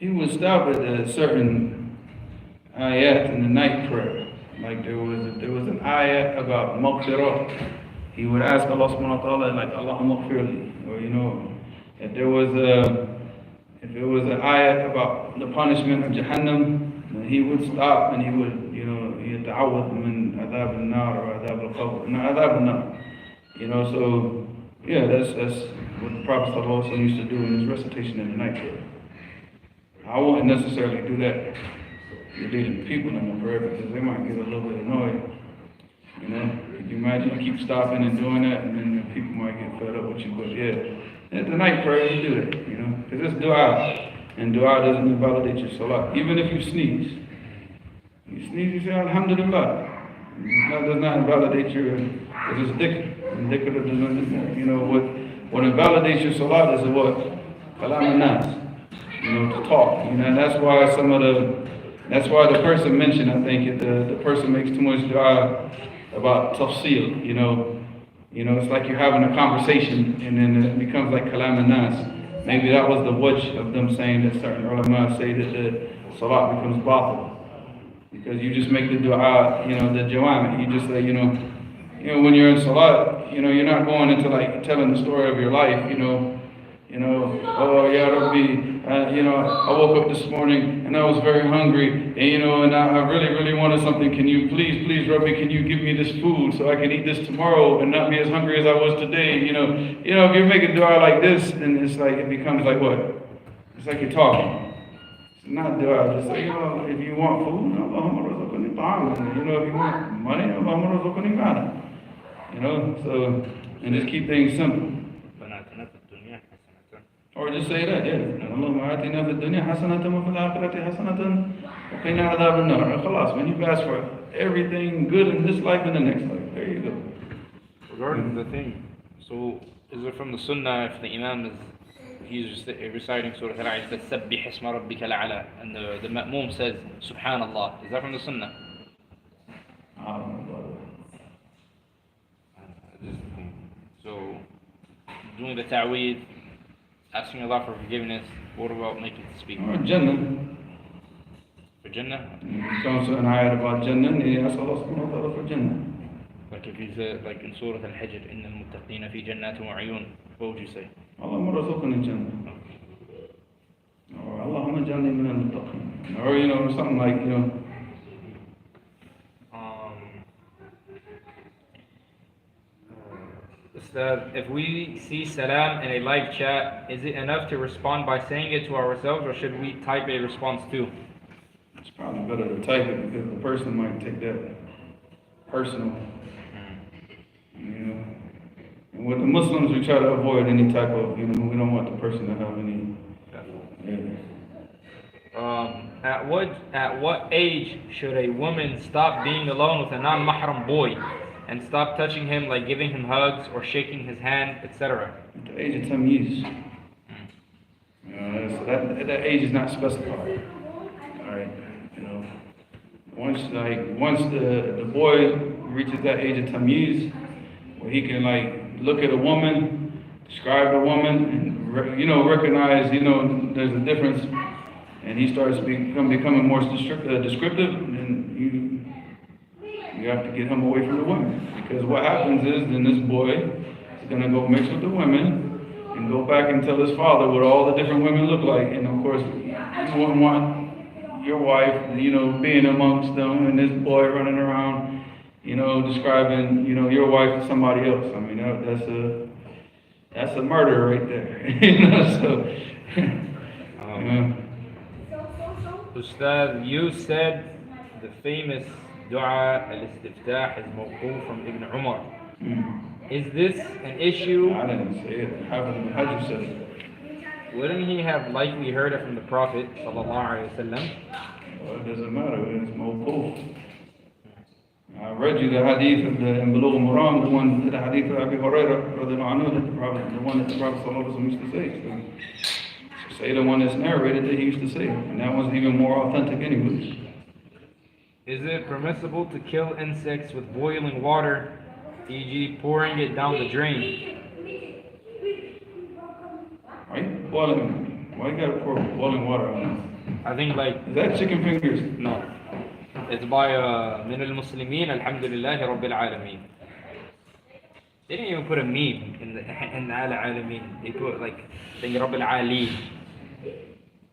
A: He would stop at a certain ayat in the night prayer. Like there was an ayat about maghfirah. He would ask Allah subhanahu wa ta'ala, like, Allahumma maghfirli. Or if there was an ayat about the punishment of Jahannam, then he would stop and he would, يتعوذ من عذاب النار or عذاب القبر. No, عذاب النار. You know, so yeah, that's what the Prophet ﷺ used to do in his recitation in the night prayer. I wouldn't necessarily do that. You're leading people in the prayer because they might get a little bit annoyed. You know, could you imagine you keep stopping and doing that, and then the people might get fed up with you. But yeah, at the night prayer, you do that. You know, because it's dua, and dua doesn't invalidate your salah. Even if you sneeze, you say Alhamdulillah. That does not invalidate your. Because it's dhikr. And dhikr doesn't. You know what invalidates your salah is what kalam al-nas. You know, to talk. You know, and that's why that's why the person mentioned, I think, the person makes too much dua about tafsil, you know, it's like you're having a conversation and then it becomes like kalam al-nas. Maybe that was the wajh of them saying that certain ulama say that the salat becomes batil. Because you just make the dua, you know, the jawami, you just say, you know, when you're in salat, you know, you're not going into like telling the story of your life, you know, oh yeah, Rabbi, you know, I woke up this morning and I was very hungry, and you know, and I really wanted something. Can you please, Rabbi, can you give me this food so I can eat this tomorrow and not be as hungry as I was today? You know, if you're making dua like this, then it's like it becomes like what? It's like you're talking. It's not dua. Just say, you know, if you want food, Allahumma razaqni ta'am. You know, if you want money, Allahumma razaqni mala. You know, so and just keep things simple. Or just say that, yeah. Allahumma atina fid dunya hasanatan wa fil akhirati hasanatan wa qina adhab an-nar. Khalas, when you ask for everything good in this life and the next life, there you go.
E: Regarding the thing, so is it from the sunnah if the imam he's reciting Surah Al-A'la, that sabbih isma rabbika al-a'la, and the ma'mum says subhanallah, is that from the sunnah?
A: I don't know about
E: So doing the ta'weed, asking Allah for forgiveness, what about making it speak?
A: Or Jannah.
E: For Jannah?
A: It comes to an ayat about Jannah, and he asks Allah subhanahu wa ta'ala for Jannah.
E: Like if he said, like in Surah Al-Hijr, إِنَّ الْمُتَّقِينَ فِي جَنَّاتٍ وَعُيُونٍ, what would you say?
A: Allahumma razaqni Jannah. Or Allahumma jalni min al-muttaqin. Or, you know, something like, you know.
E: Ustad, if we see salam in a live chat, is it enough to respond by saying it to ourselves, or should we type a response too?
A: It's probably better to type it because the person might take that personal. You know. And with the Muslims, we try to avoid any type of, you know, we don't want the person to have any.
E: At what age should a woman stop being alone with a non-mahram boy and stop touching him, like giving him hugs or shaking his hand, etc.?
A: At the age of 10 years. So that age is not specified. Alright, you know. Once the boy reaches that age of 10 years, where he can like look at a woman, describe the woman, and you know, recognize, you know, there's a difference, and he starts becoming more descriptive, then you have to get him away from the women. Because what happens is, then this boy is going to go mix with the women and go back and tell his father what all the different women look like. And of course, you wouldn't want your wife, you know, being amongst them and this boy running around, you know, describing, you know, your wife to somebody else. I mean, that's a murder right there. You know, so,
E: Ustad, you said the famous dua al-istiftah is mawquf from Ibn Umar. Is this an issue?
A: I didn't say it. How'd you say it?
E: Wouldn't he have likely heard it from the Prophet sallallahu alaihi wasallam?
A: Well, it doesn't matter. It's mawquf. I read you the hadith of in Bulugh al-Maram, the hadith of Abu Hurairah, the one that the Prophet sallallahu alaihi wasallam used to say. So say the one that's narrated that he used to say, and that was even more authentic anyway.
E: Is it permissible to kill insects with boiling water, e.g. pouring it down the drain?
A: Why you gotta pour boiling water on it?
E: I think like...
A: Is that chicken fingers?
E: No. It's by min al-Muslimin, alhamdulillahi rabbil alameen. They didn't even put a meme in the al-alameen. They put like, rabbil aleen.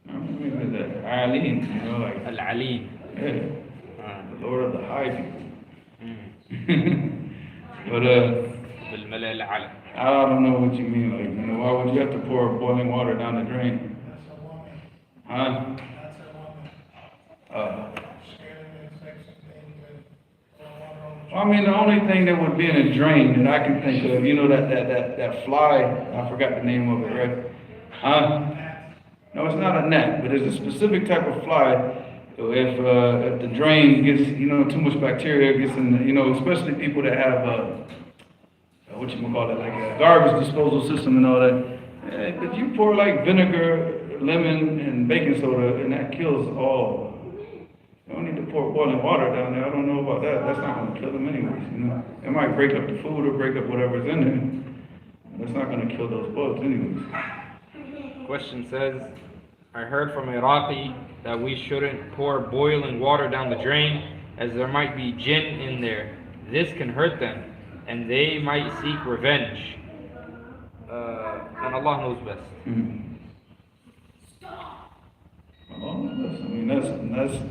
A: I remember that. Aleen, you know, like...
E: Al-aleen.
A: Yeah. Lord of the high people. But
E: بالملأ الأعلى.
A: I don't know what you mean. Like, you know, why would you have to pour boiling water down the drain?
F: That's a woman.
A: Huh?
F: That's a woman. Sharing the sex thing with water on the
A: I mean, the only thing that would be in a drain that I can think of, you know, that fly. I forgot the name of it, right? Huh? No, it's not a gnat, but there's a specific type of fly. If the drain gets, you know, too much bacteria gets in, you know, especially people that have what you call it, like a garbage disposal system and all that. But you pour like vinegar, lemon, and baking soda, and that kills all. You don't need to pour boiling water down there. I don't know about that. That's not going to kill them anyways, you know. It might break up the food or break up whatever's in there. That's not going to kill those bugs anyways.
E: Question says, I heard from Iraqi that we shouldn't pour boiling water down the drain as there might be jinn in there. This can hurt them and they might seek revenge. And Allah knows best.
A: Mm-hmm. Oh,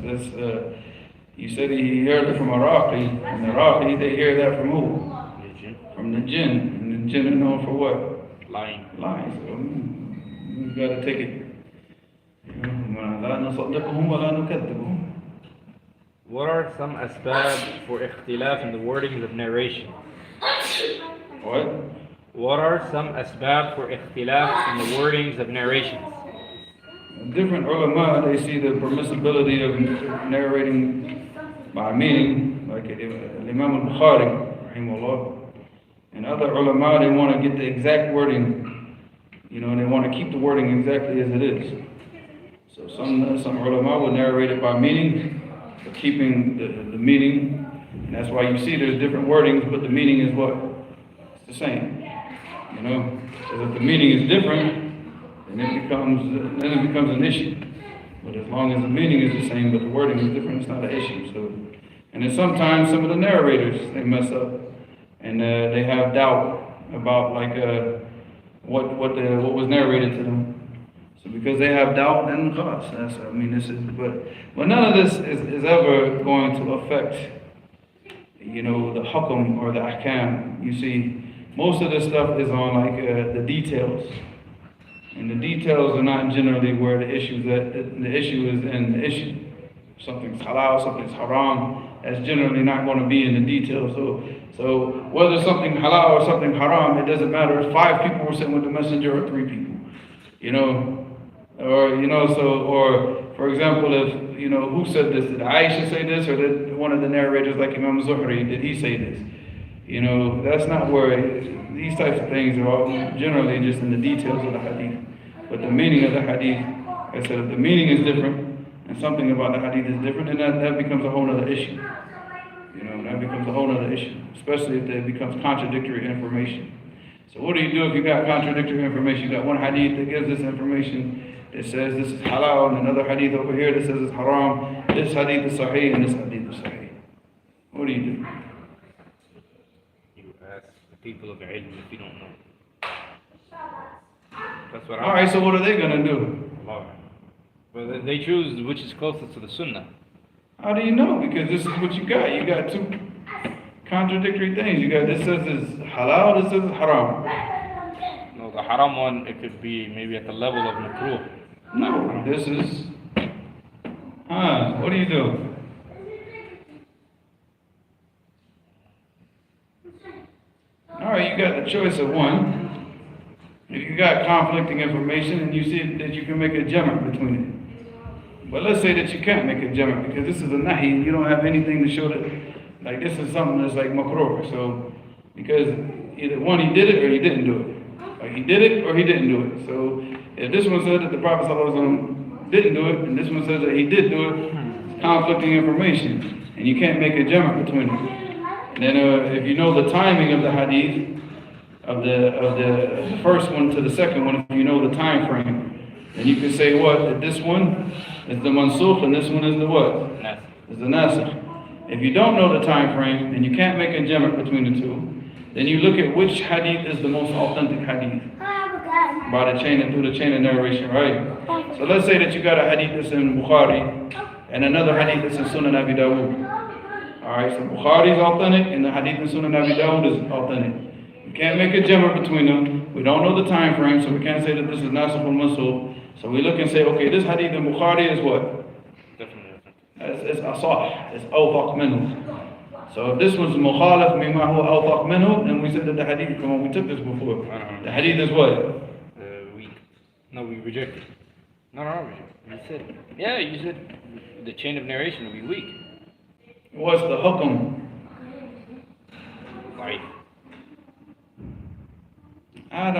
A: that's you said he heard it from Iraqi, and Iraqi, they hear that from who?
E: The jinn.
A: From the jinn, and the jinn are known for what?
E: Lying.
A: Lies. So you gotta take it. لا نصدقهم ولا نكذبهم.
E: What are some asbab for ikhtilaf in the wordings of narration?
A: What?
E: What are some asbab for ikhtilaf in the wordings of narrations?
A: Different ulama, they see the permissibility of narrating by meaning, like Imam al-Bukhari, rahimahullah, and other ulama, they want to get the exact wording, you know, and they want to keep the wording exactly as it is. So some ulama will narrate it by meaning, but keeping the meaning, and that's why you see there's different wordings, but the meaning is what? It's the same, you know. So if the meaning is different, then it becomes an issue. But as long as the meaning is the same, but the wording is different, it's not an issue. So, and then sometimes some of the narrators, they mess up, and they have doubt about like what was narrated to them. So because they have doubt, then that's, I mean, this is, but none of this is ever going to affect, you know, the hukum or the ahkam. You see, most of this stuff is on like the details. And the details are not generally where the issue is at. The issue is in the issue. Something's halal, something's haram. That's generally not going to be in the details. So whether something halal or something haram, it doesn't matter if 5 people were sitting with the messenger or 3 people. You know, or you know, or for example, if you know who said this, did Aisha say this, or did one of the narrators like Imam Zuhri, did he say this? You know, that's not where these types of things are all generally just in the details of the hadith. But the meaning of the hadith, I said, if the meaning is different and something about the hadith is different, then that becomes a whole other issue. You know, that becomes a whole other issue, especially if it becomes contradictory information. So what do you do if you got contradictory information? You got one hadith that gives this information that says this is halal, and another hadith over here that says it's haram. This hadith is sahih and this hadith is sahih. What do you do?
E: You ask the people of ilm if you don't know. That's what
A: Alright, so what are they going to do?
E: Allah. Well, they choose which is closest to the sunnah.
A: How do you know? Because this is what you got. You got 2 contradictory things. You got this says it's halal, this says it's haram.
E: No, the haram one, it could be maybe at the level of makruh.
A: No, this is, what do you do? Alright, you got the choice of one. If you got conflicting information and you see that you can make a jama' between it. But let's say that you can't make a jama' because this is a nahi and you don't have anything to show that, like this is something that's like makruh. So, because either one, he did it or he didn't do it. Like he did it or he didn't do it. So, if this one said that the Prophet ﷺ didn't do it and this one says that he did do it, it's conflicting information. And you can't make a jama' between them. And then if you know the timing of the hadith, of the first one to the second one, if you know the time frame, then you can say what? That this one is the mansukh and this one is the what? Is the nasikh. If you don't know the time frame and you can't make a jama' between the two, then you look at which hadith is the most authentic hadith. By the chain, through the chain of narration, right? So let's say that you got a hadith that's in Bukhari and another hadith that's in Sunan Abi Dawud. Alright, so Bukhari is authentic and the Hadith and Sunan Abi Dawud is authentic. We can't make a jump between them. We don't know the time frame, so we can't say that this is Nasikh al-Mansukh. So we look and say, okay, this Hadith in Bukhari is what?
E: Definitely different.
A: It's asah, it's awthaq minhu. So if this was mukhalaf mimma huwa awthaq minhu, then we said that the Hadith, come on, we took this before. The Hadith is what?
E: Weak. No, we reject it. No, you said, yeah, you said the chain of narration will be weak.
A: What's the hukm?
E: Right.
A: I'm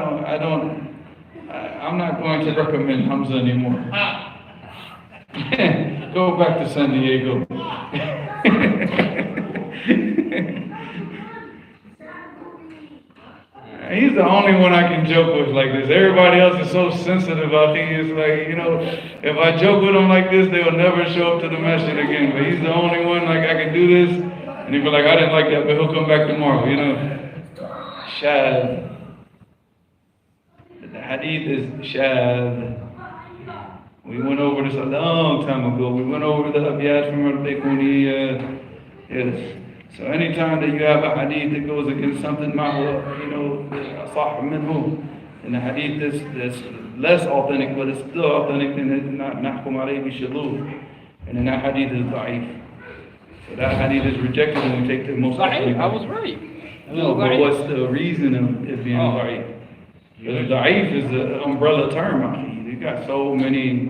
A: not going to recommend Hamza anymore. Go back to San Diego. He's the only one I can joke with like this. Everybody else is so sensitive out here. It's like, you know, if I joke with him like this, they'll never show up to the masjid again. But he's the only one like I can do this. And he'll be like, I didn't like that, but he'll come back tomorrow, you know. Shadh. The hadith is shadh. We went over this a long time ago. We went over the abiyat from al-Baykuni. Yes. So anytime that you have a hadith that goes against something, you know, asah minhu, and the hadith that's less authentic, but it's still authentic, then it's not nahkum alayhi bi-shadud. And then that hadith is da'if. So that hadith is rejected and we take the most authentic.
E: I was right.
A: No, but what's the reason of it being da'if? Because da'if is an umbrella term, akhi. You got so many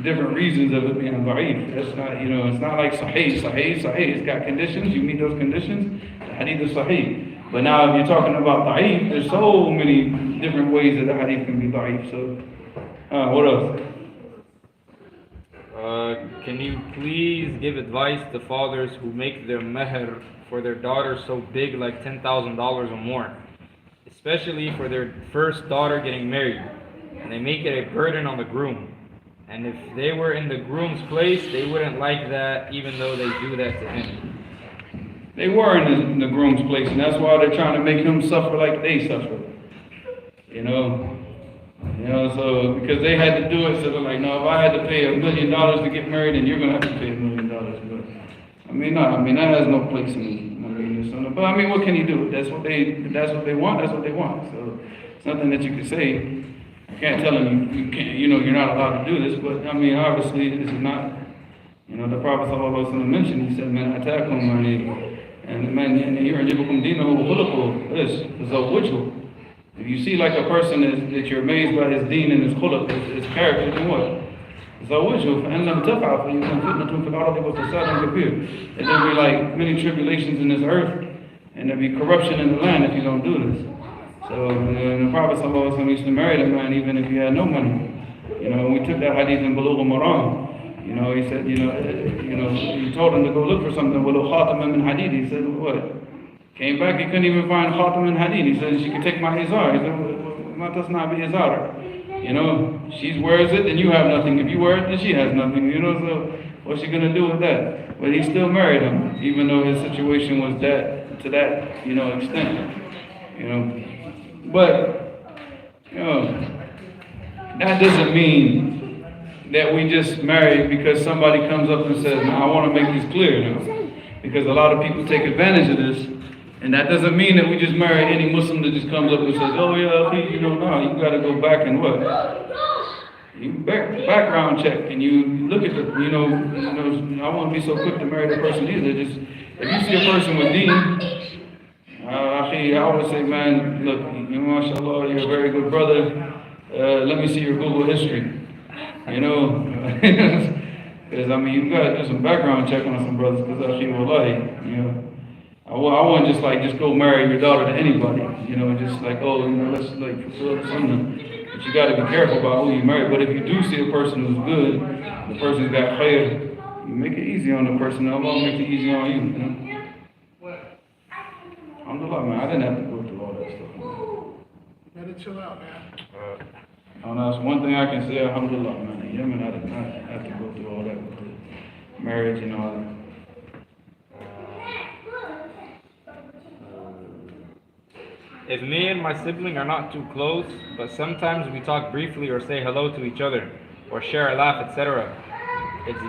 A: different reasons of it being da'if. That's not, you know, it's not like sahih. It's got conditions, you meet those conditions, the hadith is sahih. But now if you're talking about da'if, there's so many different ways that the hadith can be da'if. So, what else?
E: Can you please give advice to fathers who make their meher for their daughters so big, like $10,000 or more? Especially for their first daughter getting married. And they make it a burden on the groom. And if they were in the groom's place, they wouldn't like that, even though they do that to him.
A: They were in the groom's place, and that's why they're trying to make him suffer like they suffer. You know, so because they had to do it, so they're like, no, if I had to pay $1 million to get married, then you're gonna have to pay $1 million. But that has no place in so, but what can you do? That's what they want. So it's nothing that you can say. I can't tell them you can't, you're not allowed to do this. But obviously this is not. The Prophet ﷺ mentioned. He said, "Man atakum and man yurjibukum dinahu wa khuluquhu." This zawwajhu. If you see like a person that you're amazed by his deen and his khuluq, his character, then what? Zawwajhu فَإِنْ لَمْ تَفْعَلْ فَيَكُنْ فِتْنَةٌ فِي الْأَرْضِ وَفَسَادٌ كَبِيرٌ. And there'll be like many tribulations in this earth, and there'll be corruption in the land if you don't do this. So the Prophet ﷺ used to marry the man even if he had no money. We took that hadith in Bulugh al-Maram. He said, he told him to go look for something. Walau khataman min hadid. He said, what? Came back, he couldn't even find khatam min hadid. He said, she could take my izar. He said, well, that's not be izar. She wears it, then you have nothing. If you wear it, then she has nothing. So what's she gonna do with that? But he still married him, even though his situation was to that, extent. But that doesn't mean that we just marry because somebody comes up and says, "No, I want to make this clear now," because a lot of people take advantage of this, and that doesn't mean that we just marry any Muslim that just comes up and says, "Oh yeah, no, you got to go back and what? You background check and you look at the, I won't be so quick to marry the person either. Just if you see a person with deen." I always say, man, look, mashallah, you're a very good brother. Let me see your Google history. Because you got to do some background check on some brothers. Because I wouldn't just go marry your daughter to anybody. Let's fulfill the sunnah. But you got to be careful about who you marry. But if you do see a person who's good, the person's got khair, you make it easy on the person. Allah make it easy on you. Alhamdulillah, man, I didn't have to go through all that stuff.
F: Better chill out, man.
A: That's one thing I can say, alhamdulillah, man. In Yemen, I did not have to go through all that with the marriage and all that.
E: If me and my sibling are not too close, but sometimes we talk briefly or say hello to each other, or share a laugh, etc.,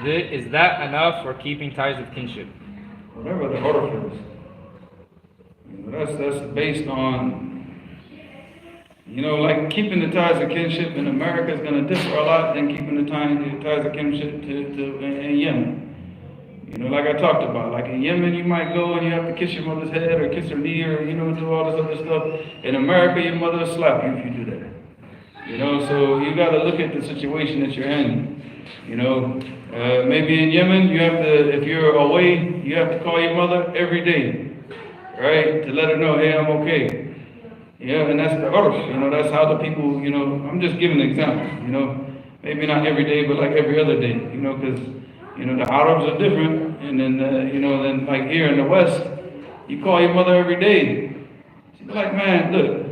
E: is that enough for keeping ties of kinship?
A: whatever the urf is. That's based on, like keeping the ties of kinship in America is going to differ a lot than keeping the ties of kinship in Yemen. Like I talked about, like in Yemen you might go and you have to kiss your mother's head or kiss her knee or, do all this other stuff. In America, your mother will slap you if you do that. So you got to look at the situation that you're in. Maybe in Yemen, you have to, if you're away, you have to call your mother every day, right? To let her know, hey, I'm okay. Yeah, and that's the urf, that's how the people, I'm just giving examples, maybe not every day, but like every other day, because, the Arabs are different, and then, then like here in the West, you call your mother every day. She's like, man, look,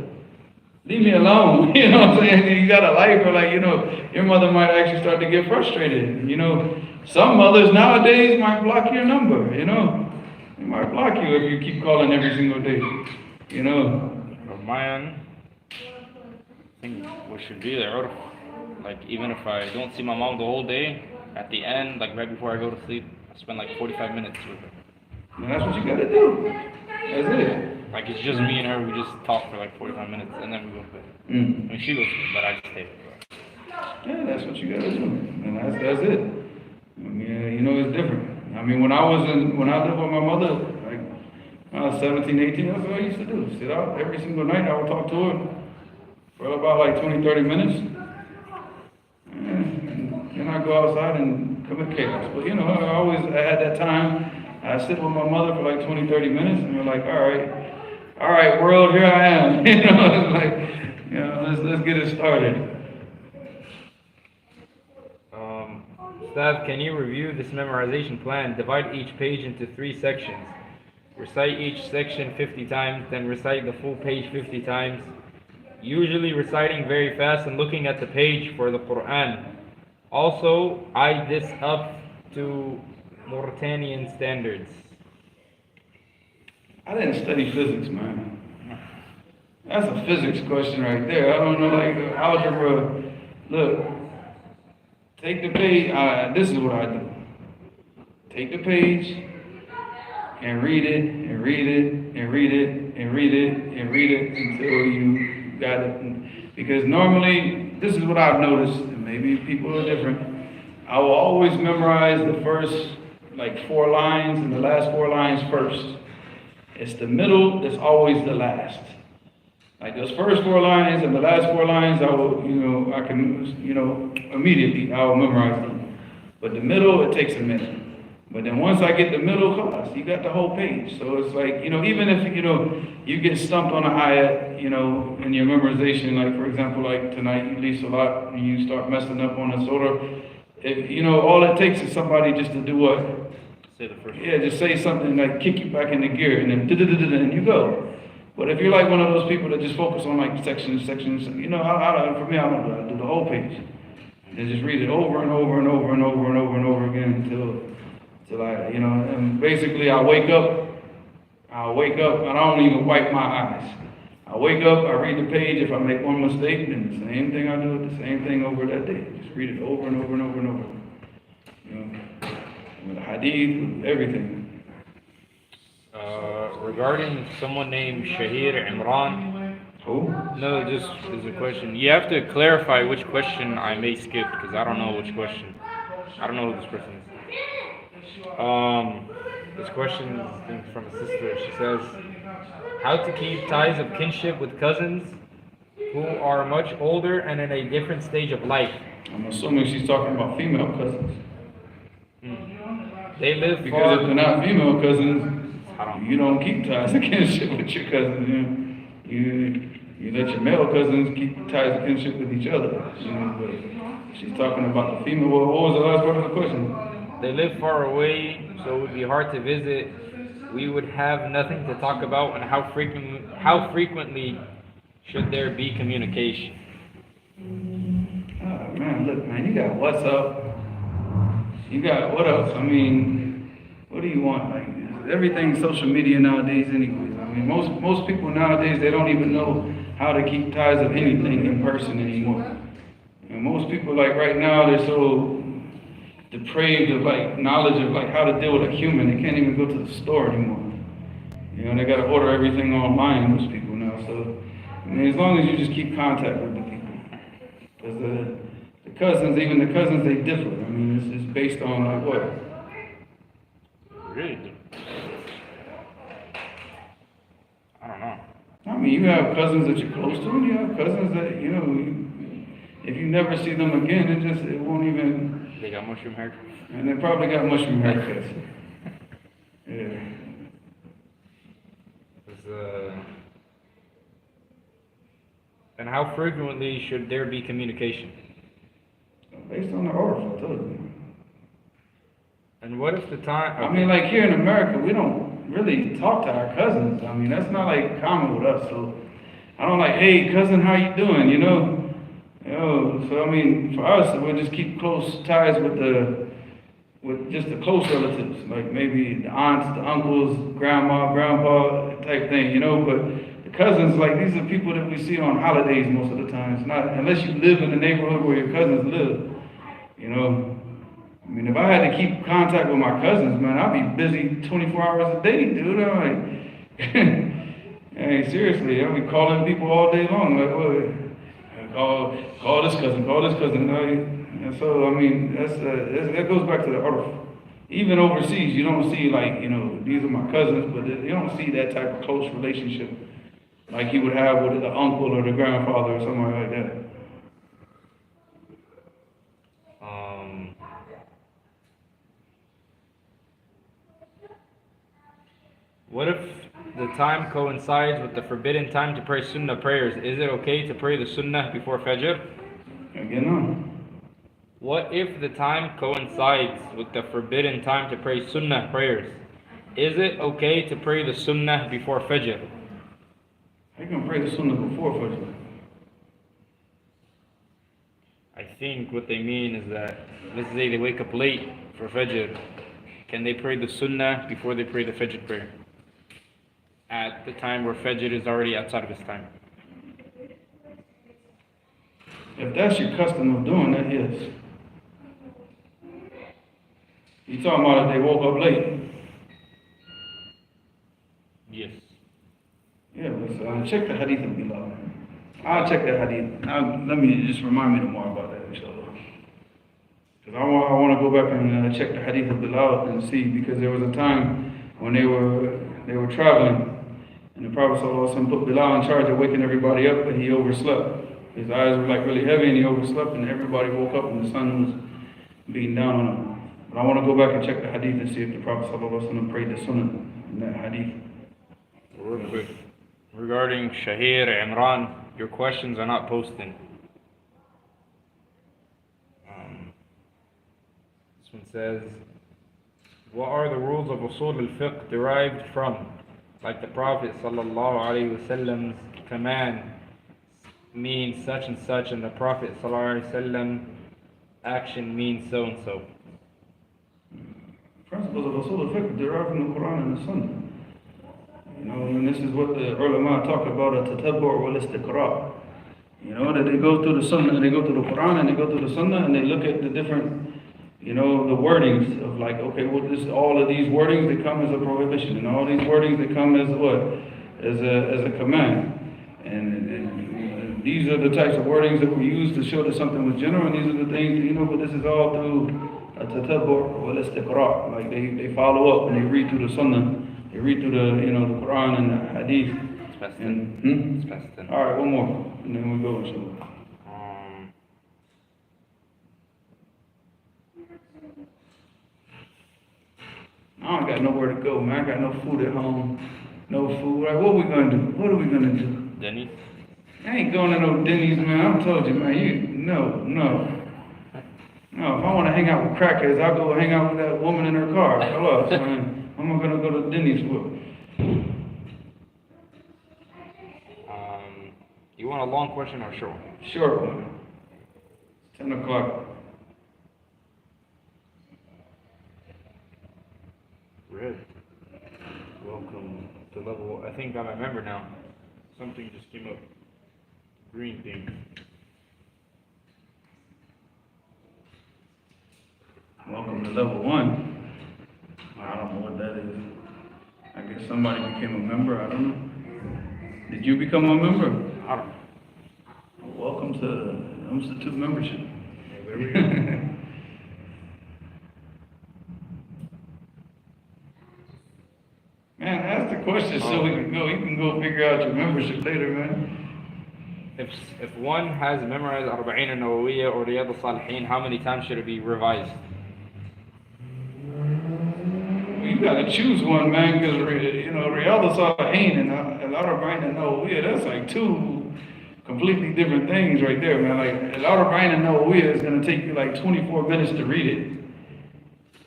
A: leave me alone, what I'm saying? You got a life, or like, your mother might actually start to get frustrated, Some mothers nowadays might block your number, They might block you if you keep calling every single day,
E: Of mine, I think what should be there, like even if I don't see my mom the whole day, at the end, like right before I go to sleep, I spend like 45 minutes with her.
A: And that's what you gotta do. That's it.
E: Like it's just me and her, we just talk for like 45 minutes and then we go to bed. I mean, she goes to bed, but I just stay with her.
A: Yeah, that's what you gotta do. And that's it. I mean, it's different. I mean, when I lived with my mother, like when I was 17, 18, that's what I used to do. Sit out every single night, I would talk to her for about like 20, 30 minutes. And then I go outside and commit chaos. But I had that time. I sit with my mother for like 20, 30 minutes, and we're like, all right, world, here I am. It's like, let's get it started.
E: Staff, can you review this memorization plan? Divide each page into 3 sections. Recite each section 50 times, then recite the full page 50 times. Usually reciting very fast and looking at the page for the Quran. Also, eye this up to Mauritanian standards.
A: I didn't study physics, man. That's a physics question right there. I don't know, like algebra. Look, take the page. This is what I do. Take the page and read it, and read it, and read it, and read it, and read it until you got it. Because normally, this is what I've noticed, and maybe people are different. I will always memorize the first like 4 lines and the last 4 lines first. It's the middle that's always the last. Like those first 4 lines and the last 4 lines, I will, I can, immediately I will memorize them. But the middle, it takes a minute. But then once I get the middle class, you got the whole page. So it's like, even if, you get stumped on an ayat, in your memorization, like for example, like tonight you lease a lot and you start messing up on a surah, all it takes is somebody just to do what?
E: Say the first
A: Yeah, just say something like kick you back into gear and then and you go. But if you're like one of those people that just focus on like sections, for me, I don't do that. I do the whole page. And just read it over and over and over and over and over and over again until I, and basically I wake up and I don't even wipe my eyes. I wake up, I read the page. If I make one mistake, then the same thing I do, the same thing over that day. Just read it over and over and over and over. With Hadith, with everything.
E: Regarding someone named Shahir Imran.
A: Who?
E: No, just as a question. You have to clarify which question I may skip because I don't know which question. I don't know who this person is. This question is from a sister. She says, how to keep ties of kinship with cousins who are much older and in a different stage of life.
A: I'm assuming she's talking about female cousins.
E: They live
A: Because
E: far.
A: if they're not female cousins, you don't keep ties of kinship with your cousins. You let your male cousins keep ties of kinship with each other. But she's talking about the female. What was the last part of the question?
E: They live far away, so it would be hard to visit. We would have nothing to talk about, and how frequently should there be communication?
A: Oh man, look, man, you got WhatsApp. You got what else? I mean, what do you want? Like everything's social media nowadays, anyways. I mean, most people nowadays they don't even know how to keep ties of anything in person anymore. And most people, like right now, they're so depraved of like knowledge of like how to deal with a human. They can't even go to the store anymore. You know, they got to order everything online, most people now. So, I mean, as long as you just keep contact with the people. Because the cousins, even the cousins, they differ. I mean, it's based on like what?
E: Really? I don't know.
A: I mean, you have cousins that you're close to, and you have cousins that, you know, if you never see them again, it won't even...
E: They got mushroom hair.
A: And they probably got mushroom haircuts. Yeah.
E: And how frequently should there be communication?
A: Based on the order, I told you.
E: And what if the time...
A: I mean, like here in America, we don't really talk to our cousins. I mean, that's not like common with us. So I don't like, hey, cousin, how you doing? You know? So I mean, for us, we'll just keep close ties with just the close relatives, like maybe the aunts, the uncles, grandma, grandpa type thing, you know. But the cousins, like these are people that we see on holidays most of the time. It's not unless you live in the neighborhood where your cousins live, you know. I mean, if I had to keep contact with my cousins, man, I'd be busy 24 hours a day, dude. I'm like, hey, seriously, I'd be calling people all day long, like, what? Call this cousin, call this cousin. And so, I mean, that goes back to the earth. Even overseas, you don't see like, you know, these are my cousins, but you don't see that type of close relationship like you would have with the uncle or the grandfather or somebody like that.
E: What if the time coincides with the forbidden time to pray sunnah prayers? Is it okay to pray the sunnah before Fajr?
A: Again, no.
E: What if the time coincides with the forbidden time to pray sunnah prayers? Is it okay to pray the sunnah before Fajr?
A: How you gonna pray the sunnah before Fajr?
E: I think what they mean is that, let's say they wake up late for Fajr. Can they pray the sunnah before they pray the Fajr prayer? At the time where Fajr is already outside of its time.
A: If that's your custom of doing that, yes. You talking about if they woke up late?
E: Yes.
A: Yeah, let's check the Hadith of Bilal. I'll check that Hadith. Let me just remind me tomorrow about that, inshallah. Because I want to go back and check the Hadith of Bilal and see, because there was a time when they were traveling, and the Prophet ﷺ put Bilal in charge of waking everybody up, and he overslept. His eyes were like really heavy, and he overslept, and everybody woke up, and the sun was beating down on him. But I want to go back and check the Hadith and see if the Prophet ﷺ prayed the Sunnah in that Hadith.
E: Real quick. Regarding Shahir, Imran, your questions are not posting. This one says, what are the rules of usul al-fiqh derived from? Like the Prophet ﷺ's command means such and such, and the Prophet ﷺ action means so and so.
A: Principles of usul al-fiqh derived from the Quran and the Sunnah. You know, and this is what the ulama talk about, a tatabbu' wal istiqra'. You know, that they go through the Sunnah, they go through the Quran, and they go through the Sunnah, and they look at the different, you know, the wordings of like, okay, well, all of these wordings, they come as a prohibition, and all these wordings, they come as what? As a command. And these are the types of wordings that were used to show that something was general, and these are the things, you know, but this is all through a tatabbu' wal istiqra'. Like they follow up and they read through the Sunnah. They read through the, you know, the Quran and the Hadith.
E: It's best
A: And, all right, one more, and then we'll go. Inshallah. I don't got nowhere to go, man. I got no food at home, no food. Like, what we gonna do? What are we gonna do?
E: Denny?
A: I ain't going to no Denny's, man. I told you, man. No. If I want to hang out with crackheads, I'll go hang out with that woman in her car. Hello, man. I'm not gonna go to Denny's for.
E: You want a long question or a short one?
A: Short one. 10 o'clock.
E: Red. Welcome to level. I think I'm a member now. Something just came up. Green thing.
A: Welcome to level 1. I don't know what that is. I guess somebody became a member, I don't know. Did you become a member?
E: I don't know.
A: Welcome to Institute membership.
E: There we go.
A: Man, ask the question so we can go. You can go figure out your membership later, man.
E: If one has memorized Arba'in al-Nawawiyya or Riyadh al-Salihin, how many times should it be revised?
A: Well, you gotta choose one, man, because Riyadh al-Salihin and Al-Arba'in al-Nawawiyya, that's like two completely different things right there, man. Like Al-Arba'in al-Nawawiyya is gonna take you like 24 minutes to read it.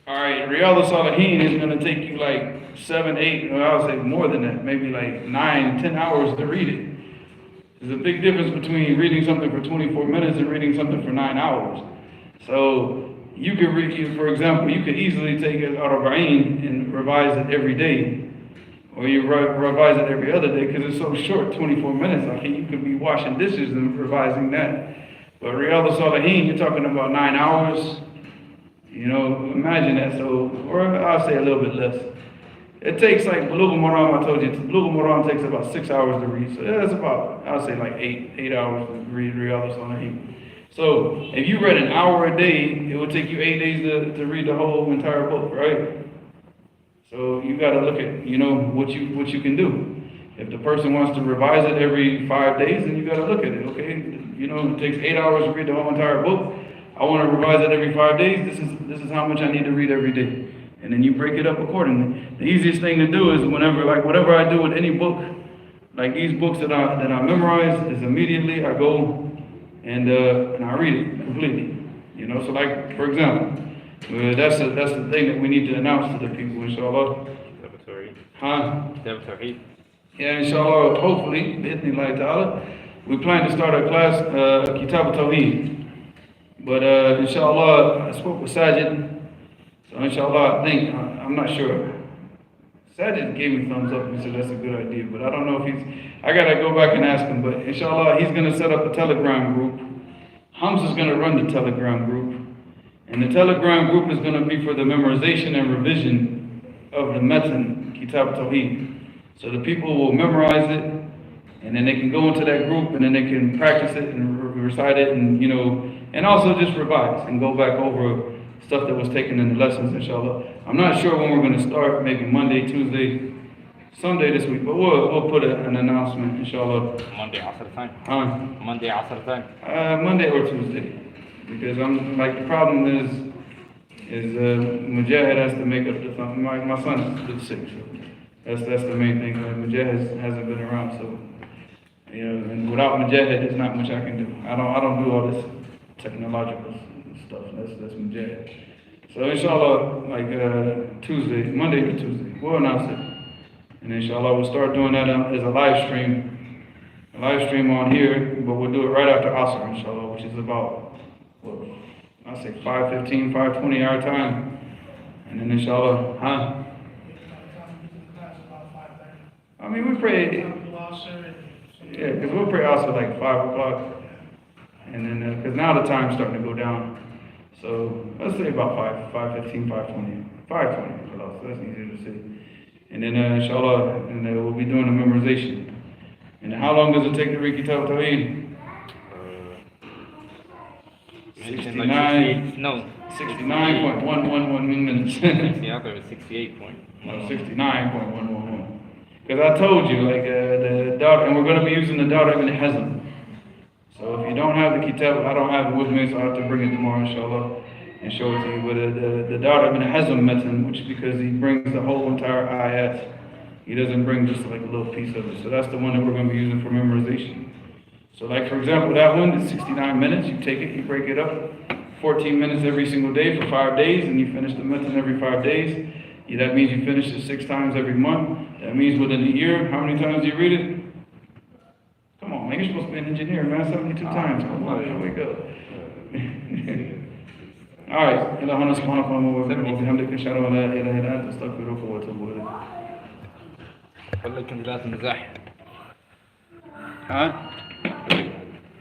A: All right, Riyadh al-Salihin is gonna take you like 7, 8, or I would say more than that, maybe like 9, 10 hours to read it. There's a big difference between reading something for 24 minutes and reading something for 9 hours. So you could read, for example, you could easily take Al-Arba'in and revise it every day, or you revise it every other day because it's so short, 24 minutes. Like you could be washing dishes and revising that. But Riyadh al-Salihin, you're talking about 9 hours. Imagine that. So, or I'll say a little bit less. It takes like Bulugh al-Maram, I told you, Bulugh al-Maram takes about 6 hours to read. So that's about, I'll say like 8 hours to read Riyadh al-Salihin. So if you read an hour a day, it would take you 8 days to read the whole entire book, right? So you got to look at, what you can do. If the person wants to revise it every 5 days, then you got to look at it, okay? It takes 8 hours to read the whole entire book. I want to revise it every 5 days. This is how much I need to read every day. And then you break it up accordingly. The easiest thing to do is whatever I do with any book, like these books that I memorize, is immediately I go and I read it completely. So like, for example, that's the thing that we need to announce to the people, inshallah. Huh? Yeah, inshallah, hopefully, bi'idhnillahi ta'ala, we plan to start a class, Kitab al-Tawheed. But inshallah, I spoke with Sajid. So inshallah, I'm not sure. Sajid gave me thumbs up and said that's a good idea, but I don't know if I gotta go back and ask him, but inshallah, he's gonna set up a Telegram group. Hamza's gonna run the Telegram group. And the Telegram group is gonna be for the memorization and revision of the Matan, Kitab Tawheed. So the people will memorize it, and then they can go into that group, and then they can practice it and recite it, and and also just revise and go back over stuff that was taken in the lessons, inshallah. I'm not sure when we're going to start, maybe Monday, Tuesday, Sunday this week, but we'll put an announcement, inshallah.
E: Monday Asr time.
A: Monday
E: Asr time.
A: Monday or Tuesday, because I'm like, the problem is Mujahid has to make up the time. My son's sick, so that's the main thing. Mujahid hasn't been around, so and without Mujahid, there's not much I can do. I don't do all this technological stuff. That's Mujahid. So inshallah, like Monday to Tuesday, we'll announce it. And inshallah, we'll start doing that as a live stream on here, but we'll do it right after Asr, inshallah, which is about, I'll say 5:15, 5:20 our time. And then inshallah, I mean, we pray, yeah, because we'll pray Asr like 5 o'clock. And then, because now the time's starting to go down. So let's say about 5:15, 5:20, 5:20 for us. That's easier to say. And then inshallah, and then we'll be doing the memorization. And then how long does it take to read Kitab Tawheed? 69.111 minutes.
E: Yeah, I thought it was 68
A: No, 69.111. Because I told you, like the daughter, and we're going to be using the daughter ibn Hazm. So if you don't have the kitab, I don't have it with me, so I have to bring it tomorrow, inshallah, and show it to you. But the daughter ibn Hazm matan, which because he brings the whole entire ayat, he doesn't bring just like a little piece of it. So that's the one that we're going to be using for memorization. So like for example, that one is 69 minutes. You take it, you break it up, 14 minutes every single day for 5 days, and you finish the matan every 5 days. Yeah, that means you finish it 6 times every month. That means within a year, how many times do you read it? Come on, man, you're supposed to be an engineer, man. 72 times. Come on, here we go. All right. Allahumma subhanahu wa ta'ala wa bihamdika ashhadu an la ilaha illa anta astaghfiruka wa atubu ilayk.
E: ولكن لازم مزاح.
A: Huh?